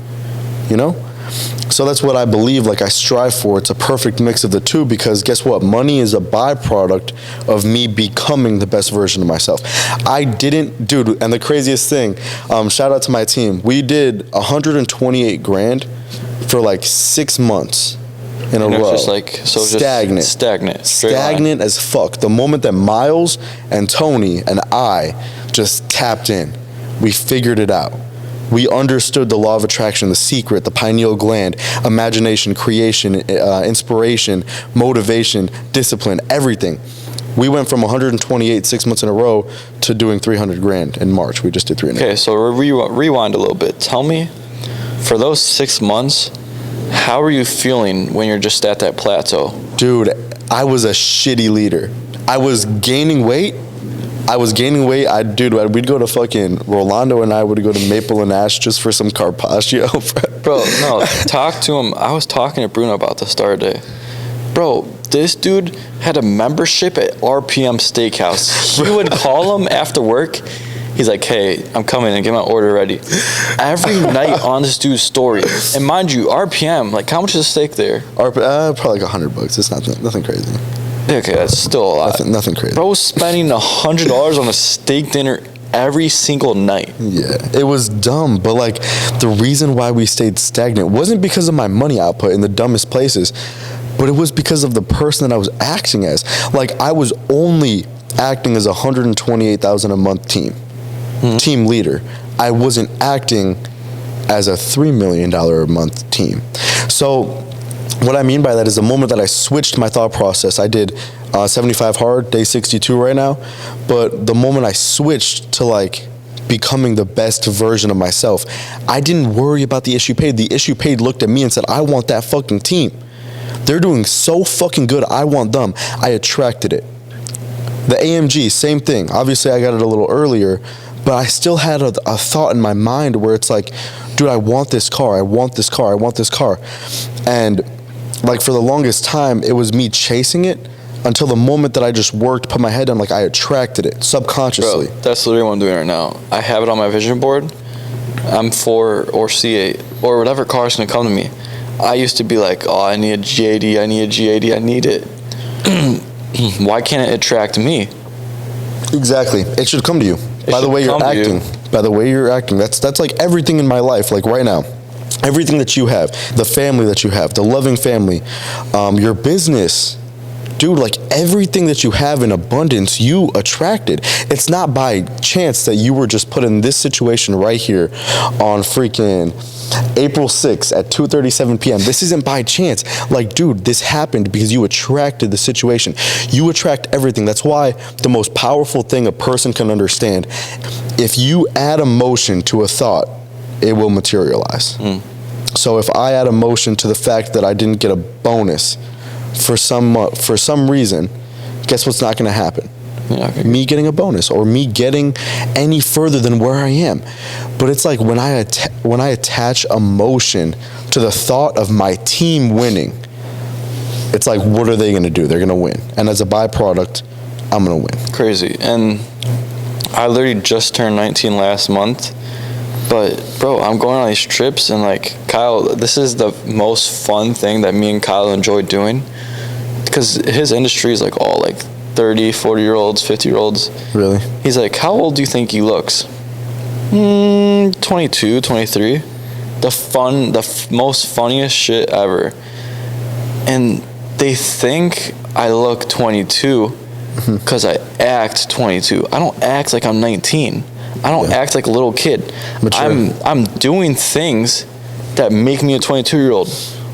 You know? So that's what I believe, like, I strive for. It's a perfect mix of the two, because guess what? Money is a byproduct of me becoming the best version of myself. Dude, and the craziest thing, shout out to my team. We did 128 grand for like 6 months in a row. Just like, so stagnant as fuck. The moment that Miles and Tony and I just tapped in, we figured it out. We understood the law of attraction, the secret, the pineal gland, imagination, creation, inspiration, motivation, discipline, everything. We went from 128 6 months in a row to doing 300 grand in March. We just did 300. Okay, so rewind a little bit. Tell me, for those 6 months, how are you feeling when you're just at that plateau? Dude, I was a shitty leader. I was gaining weight. We'd go to fucking Rolando, and I would go to Maple and Ash just for some Carpaccio. Bro, no, talk to him. I was talking to Bruno about this the other day. Bro, this dude had a membership at RPM Steakhouse. He would call him after work. He's like, hey, I'm coming and get my order ready. Every night on this dude's story. And mind you, RPM, like, how much is a steak there? Probably like $100. It's nothing crazy. Okay, that's still a lot. Nothing crazy. Bro was spending $100 on a steak dinner every single night. Yeah, it was dumb. But like, the reason why we stayed stagnant wasn't because of my money output in the dumbest places, but it was because of the person that I was acting as. Like, I was only acting as a $128,000 a month team leader. I wasn't acting as a $3 million a month team. So what I mean by that is the moment that I switched my thought process, I did 75 hard, day 62 right now, but the moment I switched to like becoming the best version of myself, I didn't worry about the issue paid. The issue paid looked at me and said, I want that fucking team. They're doing so fucking good, I want them. I attracted it. The AMG, same thing. Obviously I got it a little earlier, but I still had a thought in my mind where it's like, dude, I want this car, I want this car, I want this car. And like, for the longest time, it was me chasing it until the moment that I just worked, put my head down, like, I attracted it subconsciously. Bro, that's literally what I'm doing right now. I have it on my vision board. M4 or C8 or whatever car is going to come to me. I used to be like, oh, I need a G80, I need a G80, I need it. Why can't it attract me? Exactly. It should come to you. By the way you're acting. By the way you're acting. That's like everything in my life, like right now. Everything that you have, the family that you have, the loving family, your business, dude, like everything that you have in abundance, you attracted. It's not by chance that you were just put in this situation right here on freaking April 6th at 2:37 p.m. This isn't by chance. Like, dude, this happened because you attracted the situation. You attract everything. That's why the most powerful thing a person can understand, if you add emotion to a thought, it will materialize. So if I add emotion to the fact that I didn't get a bonus for some reason, guess what's not going to happen? Me getting a bonus, or me getting any further than where I am. But it's like when I attach emotion to the thought of my team winning, it's like, what are they going to do? They're going to win. And as a byproduct, I'm going to win. Crazy. And I literally just turned 19 last month. But, bro, I'm going on these trips, and, like, Kyle, this is the most fun thing that me and Kyle enjoy doing. Because his industry is, like, all, like, 30, 40-year-olds, 50-year-olds. Really? He's like, how old do you think he looks? 22, 23. The most funniest shit ever. And they think I look 22 because I act 22. I don't act like I'm 19. I don't act like a little kid. Mature. I'm doing things that make me a 22-year-old.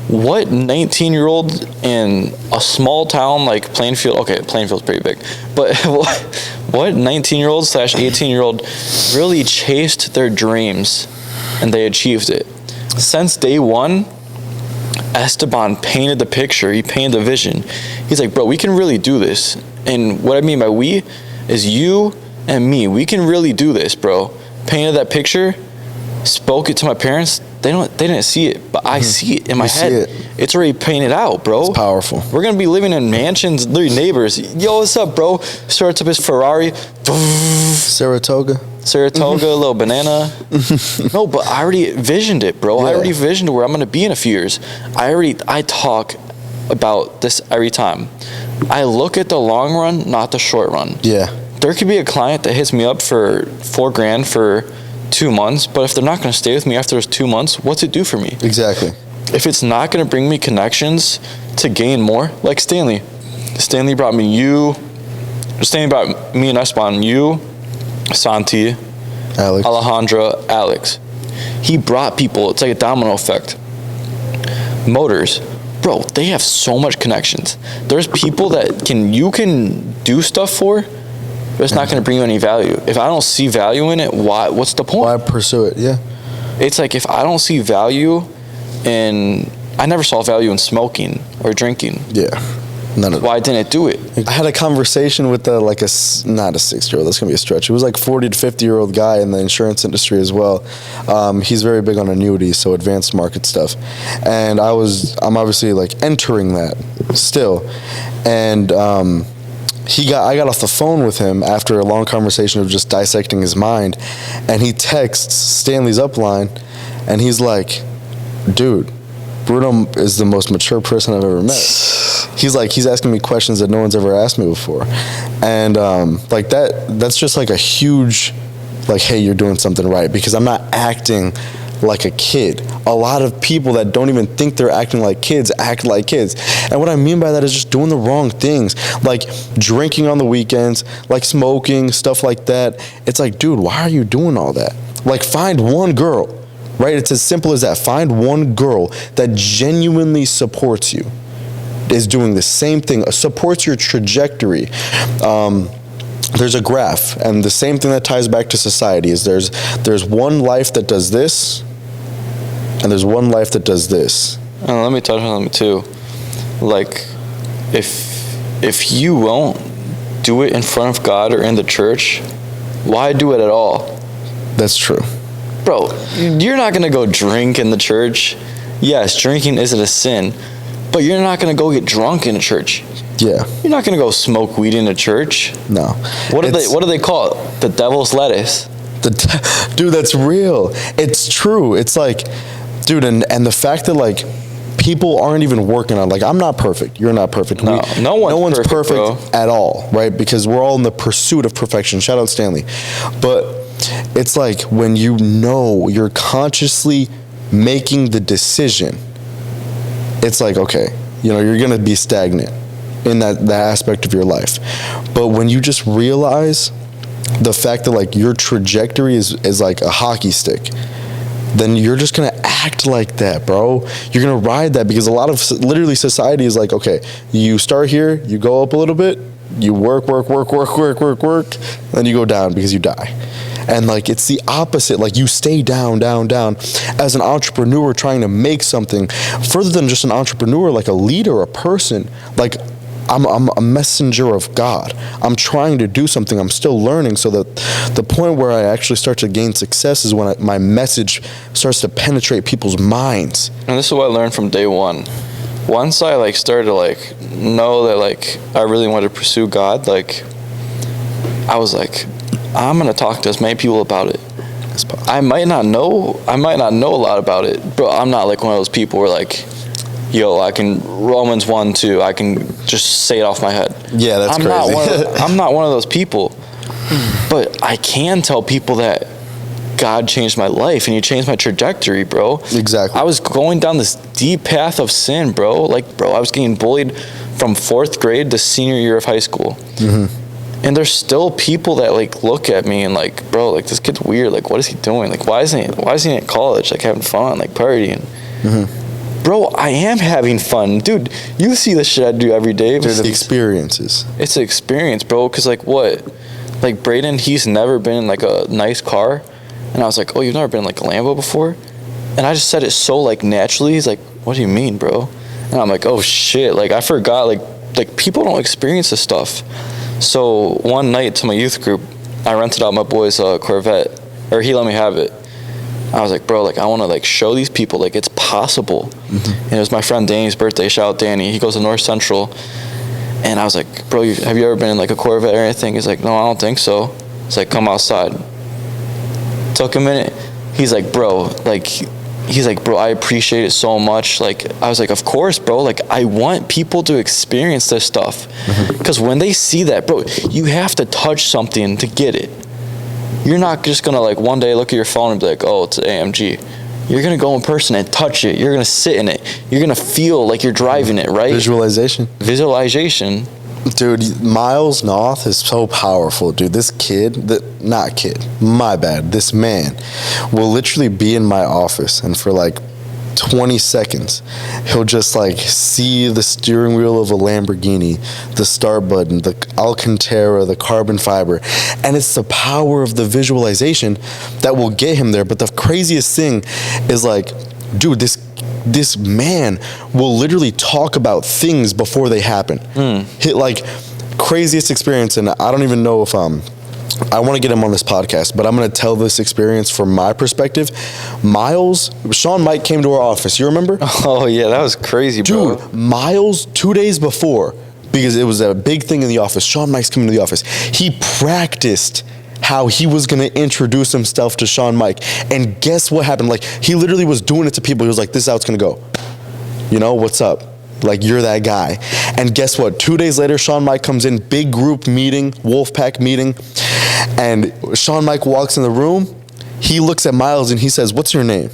What 19-year-old in a small town like Plainfield? Okay, Plainfield's pretty big, but what 19-year-old / 18-year-old really chased their dreams and they achieved it? Since day one, Esteban painted the picture. He painted the vision. He's like, bro, we can really do this. And what I mean by we is you and me. We can really do this, bro. Painted that picture, spoke it to my parents. They didn't see it, but I see it in my head. It's already painted out, bro. It's powerful. We're gonna be living in mansions, literally neighbors. Yo, what's up, bro? Starts up his Ferrari. Saratoga, little banana. No, but I already visioned it, bro. Yeah. I already visioned where I'm gonna be in a few years. I talk about this every time. I look at the long run, not the short run. Yeah. There could be a client that hits me up for $4,000 for 2 months, but if they're not going to stay with me after those 2 months, what's it do for me? Exactly. If it's not going to bring me connections to gain more, like Stanley brought me and Esteban, you, Santi, Alex. Alejandra, Alex. He brought people. It's like a domino effect. Motors, bro, they have so much connections. There's people that you can do stuff for, but it's not going to bring you any value. If I don't see value in it, what's the point? Why pursue it? Yeah. It's like if I don't see value I never saw value in smoking or drinking. Yeah. None of Why didn't it do it? I had a conversation with not a 6-year-old, that's going to be a stretch. It was like 40 to 50-year-old guy in the insurance industry as well. He's very big on annuities, so advanced market stuff. And I'm obviously like entering that still. And I got off the phone with him after a long conversation of just dissecting his mind, and he texts Stanley's upline, and he's like, dude, Bruno is the most mature person I've ever met. He's asking me questions that no one's ever asked me before. And like that's just like a huge, like, hey, you're doing something right, because I'm not acting like a kid. A lot of people that don't even think they're acting like kids act like kids. And what I mean by that is just doing the wrong things, like drinking on the weekends, like smoking, stuff like that. It's like, dude, why are you doing all that? Like, find one girl, right? It's as simple as that. Find one girl that genuinely supports you, is doing the same thing, supports your trajectory. There's a graph, and the same thing that ties back to society is there's one life that does this, and there's one life that does this. And let me touch on them too. Like, if you won't do it in front of God or in the church, why do it at all? That's true. Bro, you're not going to go drink in the church. Yes, drinking isn't a sin, but you're not going to go get drunk in a church. Yeah. You're not going to go smoke weed in a church. No. What do they call it? The devil's lettuce. Dude, that's real. It's true. It's like, dude, and the fact that, like, people aren't even working on, like, I'm not perfect. You're not perfect. No one's perfect at all, right? Because we're all in the pursuit of perfection. Shout out Stanley. But it's like when you know you're consciously making the decision, it's like, okay, you're going to be stagnant. in that aspect of your life. But when you just realize the fact that like your trajectory is like a hockey stick, then you're just gonna act like that, bro. You're gonna ride that, because a lot of literally society is like, okay, you start here, you go up a little bit, you work, then you go down because you die. And like it's the opposite. Like you stay down. As an entrepreneur trying to make something, further than just an entrepreneur, like a leader, a person, like I'm a messenger of God. I'm trying to do something. I'm still learning. So that the point where I actually start to gain success is when my message starts to penetrate people's minds. And this is what I learned from day one. Once I like started to like know that like I really wanted to pursue God, like I was like, I'm gonna talk to as many people about it. I might not know a lot about it, but I'm not like one of those people where like, yo, I can Romans 1-2, I can just say it off my head. Yeah, that's crazy. I'm not one of those people, but I can tell people that God changed my life and he changed my trajectory, bro. Exactly. I was going down this deep path of sin, bro. Like, bro, I was getting bullied from 4th grade to senior year of high school. Mm-hmm. And there's still people that like look at me and like, bro, like this kid's weird. Like, what is he doing? Like, why is he in college? Like having fun, like partying. Mm-hmm. Bro, I am having fun, dude. You see the shit I do every day. Dude, the experiences. It's an experience, bro. Cause like what? Like Braden, he's never been in like a nice car. And I was like, oh, you've never been in like a Lambo before? And I just said it so like naturally. He's like, what do you mean, bro? And I'm like, oh shit. Like I forgot, like people don't experience this stuff. So one night to my youth group, I rented out my boy's Corvette, or he let me have it. I was like, bro, like I want to like show these people like it's possible. Mm-hmm. And it was my friend Danny's birthday. Shout out Danny. He goes to North Central. And I was like, bro, have you ever been in like a Corvette or anything? He's like, no, I don't think so. It's like, come outside. Took a minute. He's like, bro, I appreciate it so much. Like, I was like, of course, bro. Like, I want people to experience this stuff. Because when they see that, bro, you have to touch something to get it. You're not just going to, like, one day look at your phone and be like, oh, it's an AMG. You're going to go in person and touch it. You're going to sit in it. You're going to feel like you're driving it, right? Visualization. Dude, Miles Noth is so powerful, dude. This this man will literally be in my office, and for like 20 seconds, he'll just like see the steering wheel of a Lamborghini, the start button, the Alcantara, the carbon fiber, and it's the power of the visualization that will get him there. But the craziest thing is like, dude, this man will literally talk about things before they happen. Hit like craziest experience, and I don't even know if I want to get him on this podcast, but I'm going to tell this experience from my perspective. Sean Mike came to our office. You remember? Oh yeah, that was crazy, bro. Dude, Miles 2 days before, because it was a big thing in the office. Sean Mike's coming to the office. He practiced how he was going to introduce himself to Sean Mike. And guess what happened? Like, he literally was doing it to people. He was like, this is how it's going to go. You know, what's up? Like, you're that guy. And guess what? 2 days later, Sean Mike comes in, big group meeting, Wolfpack meeting. And Sean Mike walks in the room. He looks at Miles and he says, what's your name?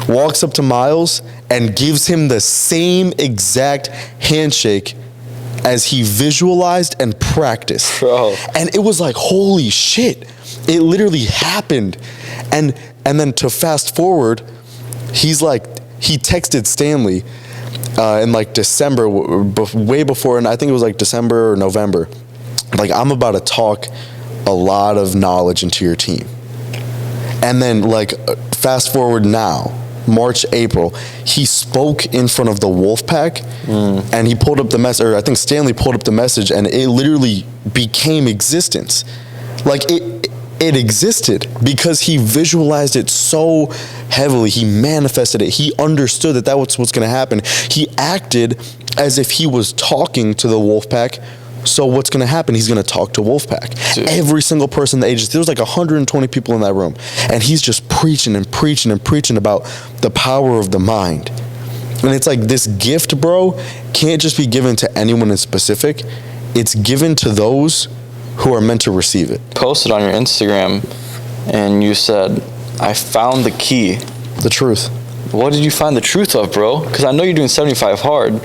Walks up to Miles and gives him the same exact handshake as he visualized and practiced. Bro. And it was like, holy shit, it literally happened. And then to fast forward, he texted Stanley in like December, way before, and I think it was like December or November, like, I'm about to talk a lot of knowledge into your team. And then like fast forward now, March, April, he spoke in front of the Wolfpack, and he pulled up the message, or I think Stanley pulled up the message, and it literally became existence. Like it existed because he visualized it so heavily. He manifested it. He understood that was what's going to happen. He acted as if he was talking to the Wolfpack. So what's going to happen? He's going to talk to Wolfpack. Dude. Every single person in the agency, there was like 120 people in that room. And he's just preaching and preaching and preaching about the power of the mind. And it's like, this gift, bro, can't just be given to anyone in specific. It's given to those who are meant to receive it. Posted on your Instagram, and you said, I found the key. The truth. What did you find the truth of, bro? Because I know you're doing 75 hard.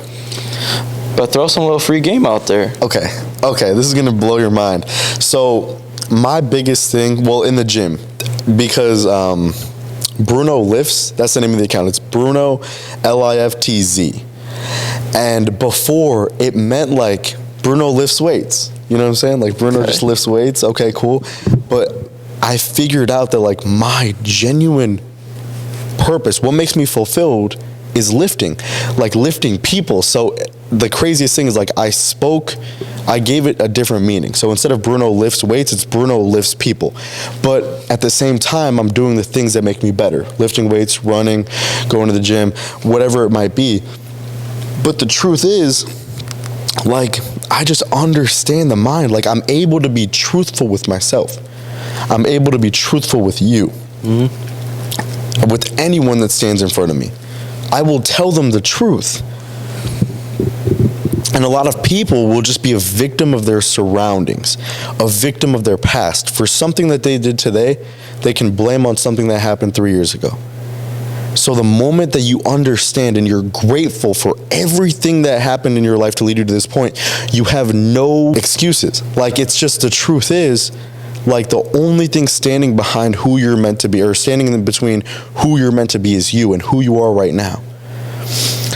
But throw some little free game out there. Okay, this is gonna blow your mind. So my biggest thing, well, in the gym, because Bruno Lifts, that's the name of the account. It's Bruno Liftz. And before, it meant like Bruno lifts weights. You know what I'm saying? Like Bruno just lifts weights. Okay, cool. But I figured out that like my genuine purpose, what makes me fulfilled, is lifting, like lifting people. So the craziest thing is like I gave it a different meaning. So instead of Bruno lifts weights, it's Bruno lifts people. But at the same time, I'm doing the things that make me better. Lifting weights, running, going to the gym, whatever it might be. But the truth is, like, I just understand the mind. Like, I'm able to be truthful with myself. I'm able to be truthful with you. Mm-hmm. With anyone that stands in front of me. I will tell them the truth. And a lot of people will just be a victim of their surroundings, a victim of their past. For something that they did today, they can blame on something that happened 3 years ago. So the moment that you understand and you're grateful for everything that happened in your life to lead you to this point, you have no excuses. Like, it's just, the truth is, like, the only thing standing behind who you're meant to be, or standing in between who you're meant to be, is you and who you are right now.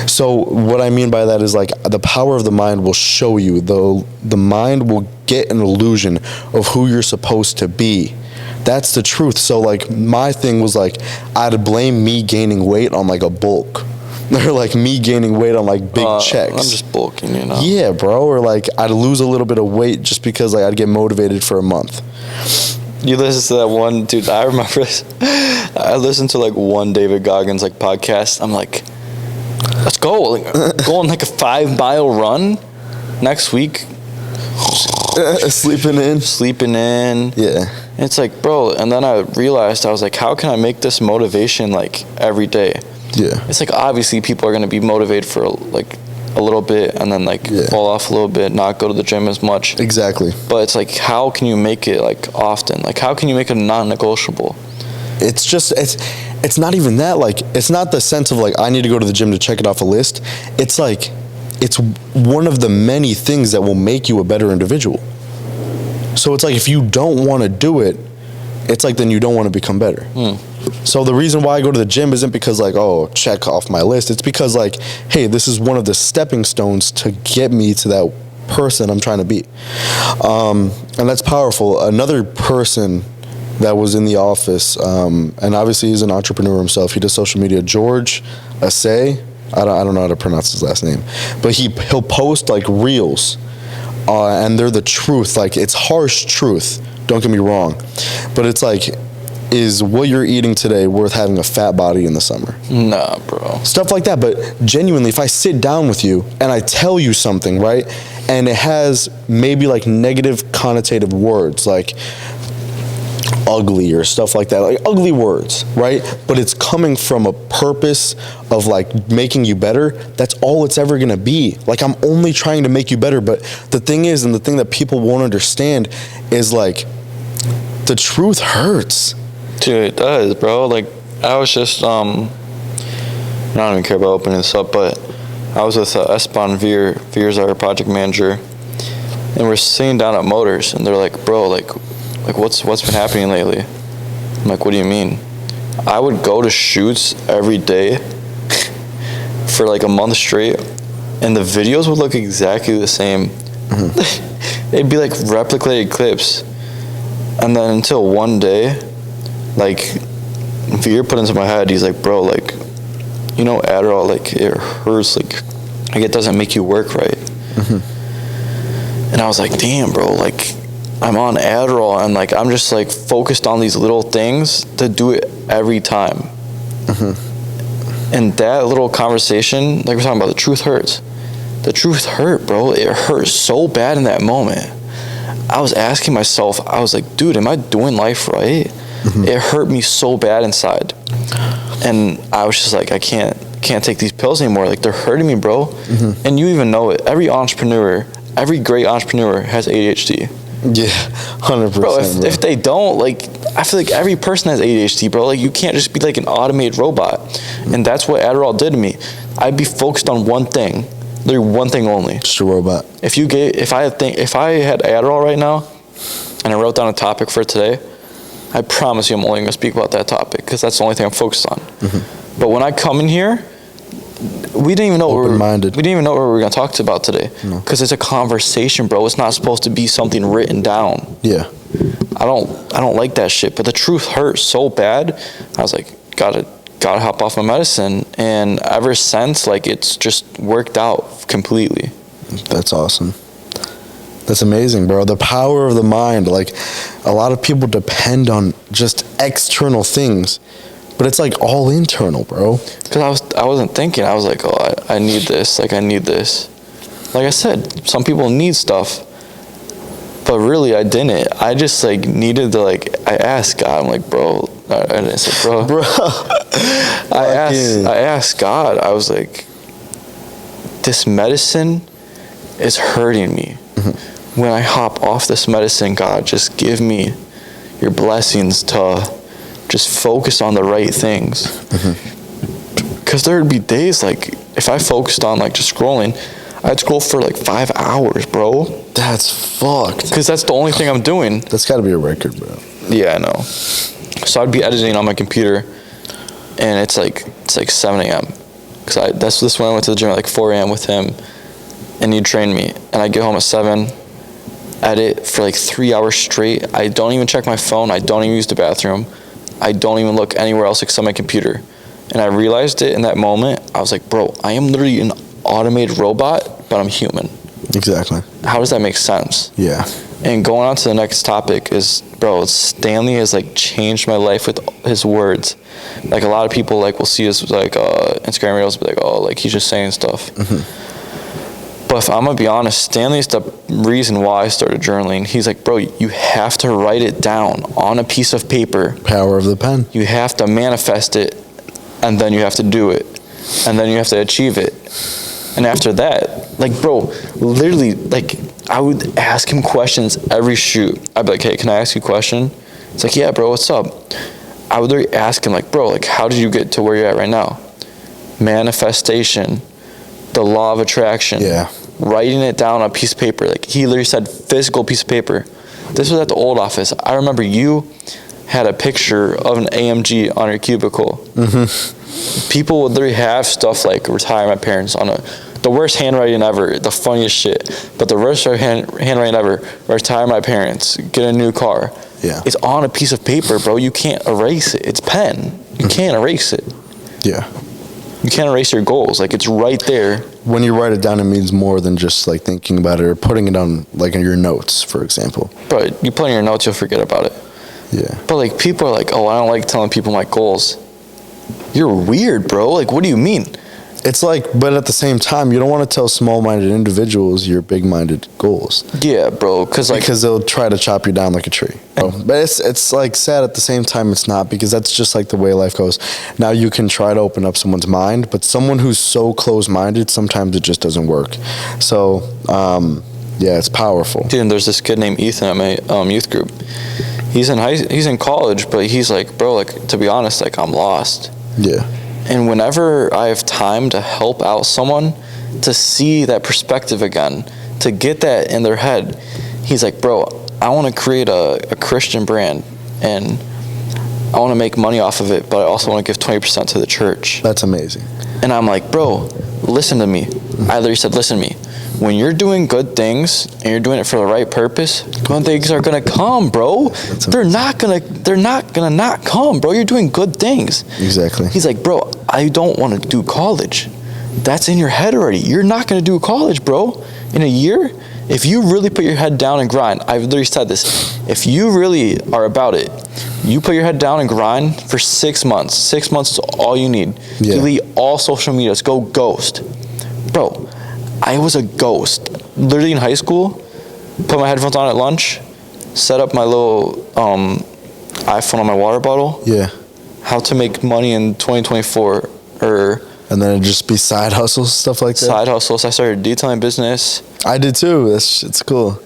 So what I mean by that is, like, the power of the mind will show you, the mind will get an illusion of who you're supposed to be. That's the truth. So, like, my thing was, like, I'd blame me gaining weight on, like, a bulk. Or, like, me gaining weight on, like, big checks. I'm just bulking, you know? Yeah, bro. Or, like, I'd lose a little bit of weight just because, like, I'd get motivated for a month. You listen to that one, dude, I remember I listened to, like, one David Goggins, like, podcast. I'm like, let's go. Like, go on, like, a 5-mile run next week. Sleeping in. Yeah. And it's like, bro, and then I realized, I was like, how can I make this motivation, like, every day? Yeah. It's like, obviously people are going to be motivated for, like, a little bit and then, like, fall off a little bit, not go to the gym as much. Exactly. But it's like, how can you make it, like, often? Like, how can you make it non-negotiable? It's just, it's not even that. Like, it's not the sense of, like, I need to go to the gym to check it off a list. It's like, it's one of the many things that will make you a better individual. So it's like, if you don't want to do it, it's like, then you don't want to become better. So the reason why I go to the gym isn't because, like, oh, check off my list. It's because, like, hey, this is one of the stepping stones to get me to that person I'm trying to be. And that's powerful. Another person that was in the office, and obviously he's an entrepreneur himself. He does social media. George Asay. I don't know how to pronounce his last name, but he'll post, like, reels. And they're the truth. Like, it's harsh truth, don't get me wrong, but it's like, is what you're eating today worth having a fat body in the summer? Nah, bro. Stuff like that. But genuinely, if I sit down with you and I tell you something, right, and it has maybe, like, negative connotative words, like ugly or stuff like that, like ugly words, right? But it's coming from a purpose of, like, making you better. That's all it's ever gonna be. Like, I'm only trying to make you better. But the thing is, and the thing that people won't understand is, like, the truth hurts. Dude, it does, bro. Like, I was just, I don't even care about opening this up, but I was with Espan Veer. Veer's our project manager, and we're sitting down at Motors, and they're like, bro, like what's been happening lately? I'm like, what do you mean? I would go to shoots every day for, like, a month straight, and the videos would look exactly the same. Mm-hmm. It'd be like replicated clips. And then until one day, like, Veer put into my head, he's like, bro, like, you know, Adderall, like, it hurts, like it doesn't make you work right. Mm-hmm. And I was like, damn, bro, like, I'm on Adderall, and, like, I'm just, like, focused on these little things to do it every time. Mm-hmm. And that little conversation, like we're talking about, the truth hurts. The truth hurt, bro. It hurt so bad in that moment. I was asking myself, I was like, dude, am I doing life right? Mm-hmm. It hurt me so bad inside. And I was just like, I can't take these pills anymore. Like, they're hurting me, bro. Mm-hmm. And you even know it. Every great entrepreneur has ADHD. Yeah, 100%. Bro, if they don't, like, I feel like every person has ADHD, bro. Like, you can't just be like an automated robot. And that's what Adderall did to me. I'd be focused on one thing. literally one thing only. Just a robot. If I had Adderall right now, and I wrote down a topic for today, I promise you I'm only going to speak about that topic because that's the only thing I'm focused on. Mm-hmm. But when I come in here, we didn't even know what we were going to talk about today because it's a conversation, bro. It's not supposed to be something written down. Yeah. I don't like that shit, but the truth hurt so bad. I was like, gotta hop off my medicine, and ever since, like, it's just worked out completely. That's awesome. That's amazing, bro. The power of the mind. Like, a lot of people depend on just external things, but it's like all internal, bro. Because I wasn't thinking. I was like, oh, I need this. Like, I need this. Like I said, some people need stuff, but really I didn't. I just like needed to I asked God. I'm like, bro. I didn't say bro. I asked God. I was like, this medicine is hurting me. Mm-hmm. When I hop off this medicine, God, just give me your blessings to just focus on the right things. Because there would be days, like, if I focused on, like, just scrolling, I'd scroll for, like, 5 hours, bro. That's fucked. Because that's the only thing I'm doing. That's got to be a record, bro. Yeah, I know. So I'd be editing on my computer, and it's like 7 a.m. Because this when I went to the gym at, like, 4 a.m. with him, and he trained me. And I get home at 7, edit for, like, 3 hours straight. I don't even check my phone. I don't even use the bathroom. I don't even look anywhere else except my computer. And I realized it in that moment. I was like, bro, I am literally an automated robot, but I'm human. Exactly. How does that make sense? Yeah. And going on to the next topic is, bro, Stanley has, like, changed my life with his words. Like, a lot of people, like, will see his, like, Instagram reels, be like, oh, like, he's just saying stuff. Mm-hmm. But if I'm going to be honest, Stanley's the reason why I started journaling. He's like, bro, you have to write it down on a piece of paper. Power of the pen. You have to manifest it, and then you have to do it. And then you have to achieve it. And after that, like, bro, literally, like, I would ask him questions every shoot. I'd be like, hey, can I ask you a question? It's like, yeah, bro, what's up? I would literally ask him, like, bro, like, how did you get to where you're at right now? Manifestation, the law of attraction. Yeah. Writing it down on a piece of paper. Like, he literally said physical piece of paper. This was at the old office. I remember you had a picture of an AMG on your cubicle. Mm-hmm. People would literally have stuff like retire my parents on the worst handwriting ever, the funniest shit, but the worst handwriting ever, retire my parents, get a new car. Yeah. It's on a piece of paper, bro. You can't erase it. It's pen. You can't erase it. Yeah. You can't erase your goals. Like, it's right there. When you write it down, it means more than just, like, thinking about it or putting it on, like, in your notes, for example. But you put in your notes, you'll forget about it. Yeah. But, like, people are like, oh, I don't like telling people my goals. You're weird, bro. Like, what do you mean? It's like, but at the same time, you don't want to tell small-minded individuals your big-minded goals. Yeah, bro. Because they'll try to chop you down like a tree. Bro. But it's like sad at the same time it's not, because that's just like the way life goes. Now you can try to open up someone's mind, but someone who's so close-minded, sometimes it just doesn't work. So, yeah, it's powerful. Dude, and there's this kid named Ethan at my youth group. He's in college, but he's like, bro, like, to be honest, like, I'm lost. Yeah. And whenever I have time to help out someone, to see that perspective again, to get that in their head, he's like, bro, I want to create a Christian brand, and I want to make money off of it, but I also want to give 20% to the church. That's amazing. And I'm like, bro, listen to me. I literally said, listen to me. When you're doing good things and you're doing it for the right purpose, good things are gonna come, bro. They're not gonna not come, bro. You're doing good things. Exactly. He's like, bro, I don't want to do college. That's in your head already. You're not gonna do college, bro. In a year, if you really put your head down and grind, I've literally said this. If you really are about it, you put your head down and grind for 6 months. 6 months is all you need. Yeah. Delete all social medias. Go ghost, bro. I was a ghost. Literally in high school, put my headphones on at lunch, set up my little iPhone on my water bottle. Yeah. How to make money in 2024, and then it'd just be side hustles, stuff like that. Side hustles. I started detailing business. I did too. It's cool.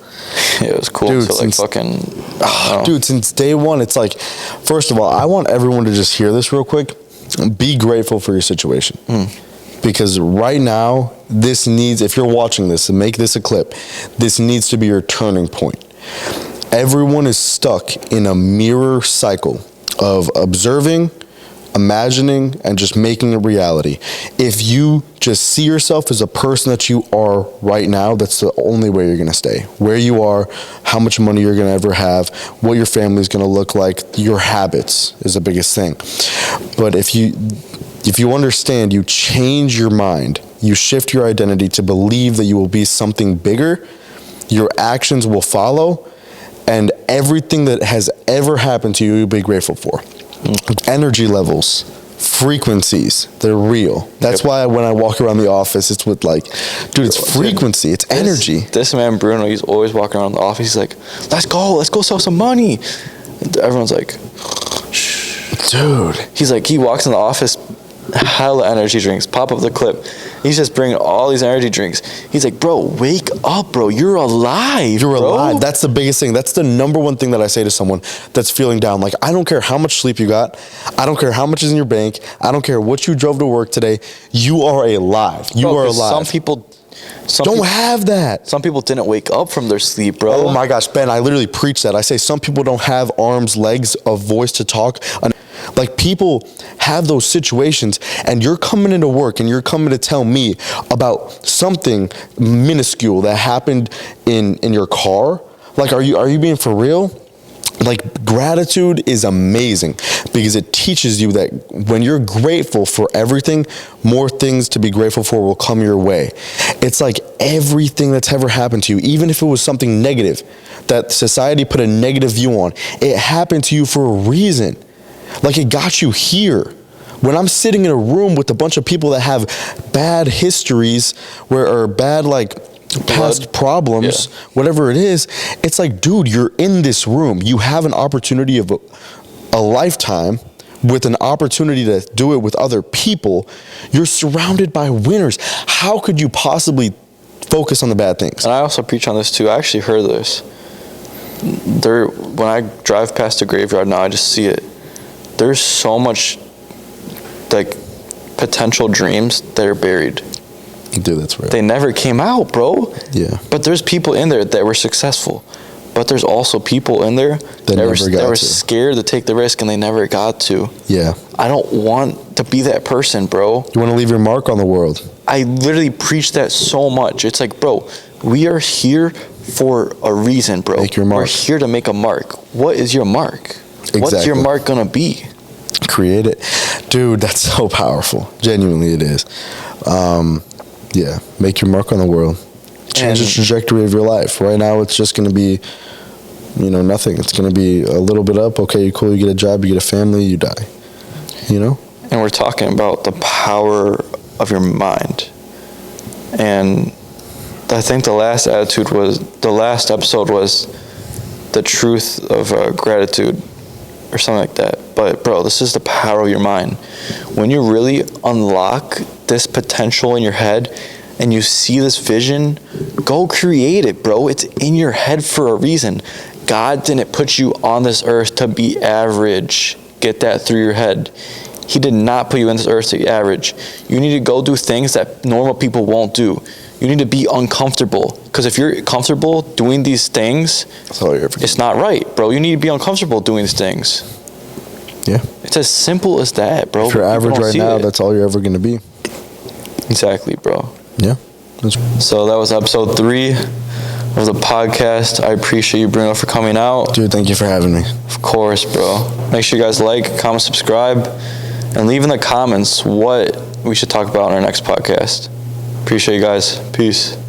Yeah, it was cool. Dude, so dude, since day one, it's like, first of all, I want everyone to just hear this real quick. Be grateful for your situation. Because right now, this needs, if you're watching this, and make this a clip, this needs to be your turning point. Everyone is stuck in a mirror cycle of observing, imagining, and just making a reality. If you just see yourself as a person that you are right now, that's the only way you're gonna stay. Where you are, how much money you're gonna ever have, what your family's gonna look like, your habits is the biggest thing. But if you understand, you change your mind, you shift your identity to believe that you will be something bigger, your actions will follow, and everything that has ever happened to you, you'll be grateful for. Energy levels, frequencies, they're real. That's why when I walk around the office, it's with like, dude, it's frequency, it's energy. This man, Bruno, he's always walking around the office. He's like, let's go sell some money. And everyone's like, shh. Dude. He's like, he walks in the office, hella energy drinks, pop up the clip. He's just bringing all these energy drinks. He's like, bro, wake up, bro. You're alive, You're bro. alive. That's the biggest thing. That's the number one thing that I say to someone that's feeling down. Like, I don't care how much sleep you got. I don't care how much is in your bank. I don't care what you drove to work today. You are alive. You are alive. Some people don't have that. Some people didn't wake up from their sleep, bro. Oh my gosh, Ben, I literally preach that. I say some people don't have arms, legs, a voice to talk. Like, people have those situations, and you're coming into work and you're coming to tell me about something minuscule that happened in your car. Like, are you being for real? Like, gratitude is amazing because it teaches you that when you're grateful for everything, more things to be grateful for will come your way. It's like everything that's ever happened to you, even if it was something negative that society put a negative view on, it happened to you for a reason. Like, it got you here. When I'm sitting in a room with a bunch of people that have bad histories or bad, like, past problems, whatever it is, it's like, dude, you're in this room. You have an opportunity of a lifetime with an opportunity to do it with other people. You're surrounded by winners. How could you possibly focus on the bad things? And I also preach on this too. I actually heard this. When I drive past the graveyard now, I just see it. There's so much, like, potential dreams that are buried. Dude, that's right. They never came out, bro. Yeah. But there's people in there that were successful. But there's also people in there that were scared to take the risk and they never got to. Yeah. I don't want to be that person, bro. You want to leave your mark on the world. I literally preach that so much. It's like, bro, we are here for a reason, bro. Make your mark. We're here to make a mark. What is your mark? Exactly. What's your mark gonna be? Create it. Dude, that's so powerful. Genuinely, it is. Yeah, make your mark on the world. Change the trajectory of your life. Right now, it's just going to be, nothing. It's going to be a little bit up. Okay, cool. You get a job, you get a family, you die. And we're talking about the power of your mind. And I think the last episode was the truth of gratitude or something like that. But bro, this is the power of your mind. When you really unlock this potential in your head and you see this vision, go create it, bro. It's in your head for a reason. God didn't put you on this earth to be average. Get that through your head. He did not put you in this earth to be average. You need to go do things that normal people won't do. You need to be uncomfortable. Because if you're comfortable doing these things, it's not right, bro. You need to be uncomfortable doing these things. Yeah. It's as simple as that, bro. If you're average right now, that's all you're ever going to be. Exactly, bro. Yeah. So that was episode 3 of the podcast. I appreciate you, Bruno, for coming out. Dude, thank you for having me. Of course, bro. Make sure you guys like, comment, subscribe, and leave in the comments what we should talk about in our next podcast. Appreciate you guys. Peace.